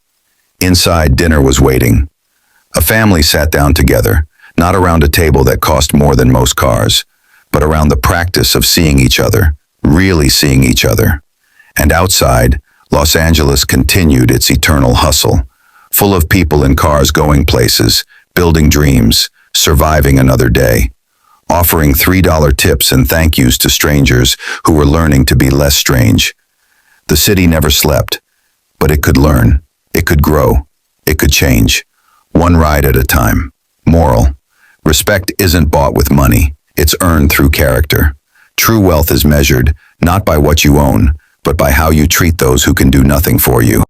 Inside, dinner was waiting. A family sat down together, not around a table that cost more than most cars, but around the practice of seeing each other, really seeing each other. And outside, Los Angeles continued its eternal hustle, full of people in cars going places, building dreams, surviving another day, offering $3 tips and thank yous to strangers who were learning to be less strange. The city never slept, but it could learn, it could grow, it could change, one ride at a time. Moral: respect isn't bought with money, it's earned through character. True wealth is measured not by what you own, but by how you treat those who can do nothing for you.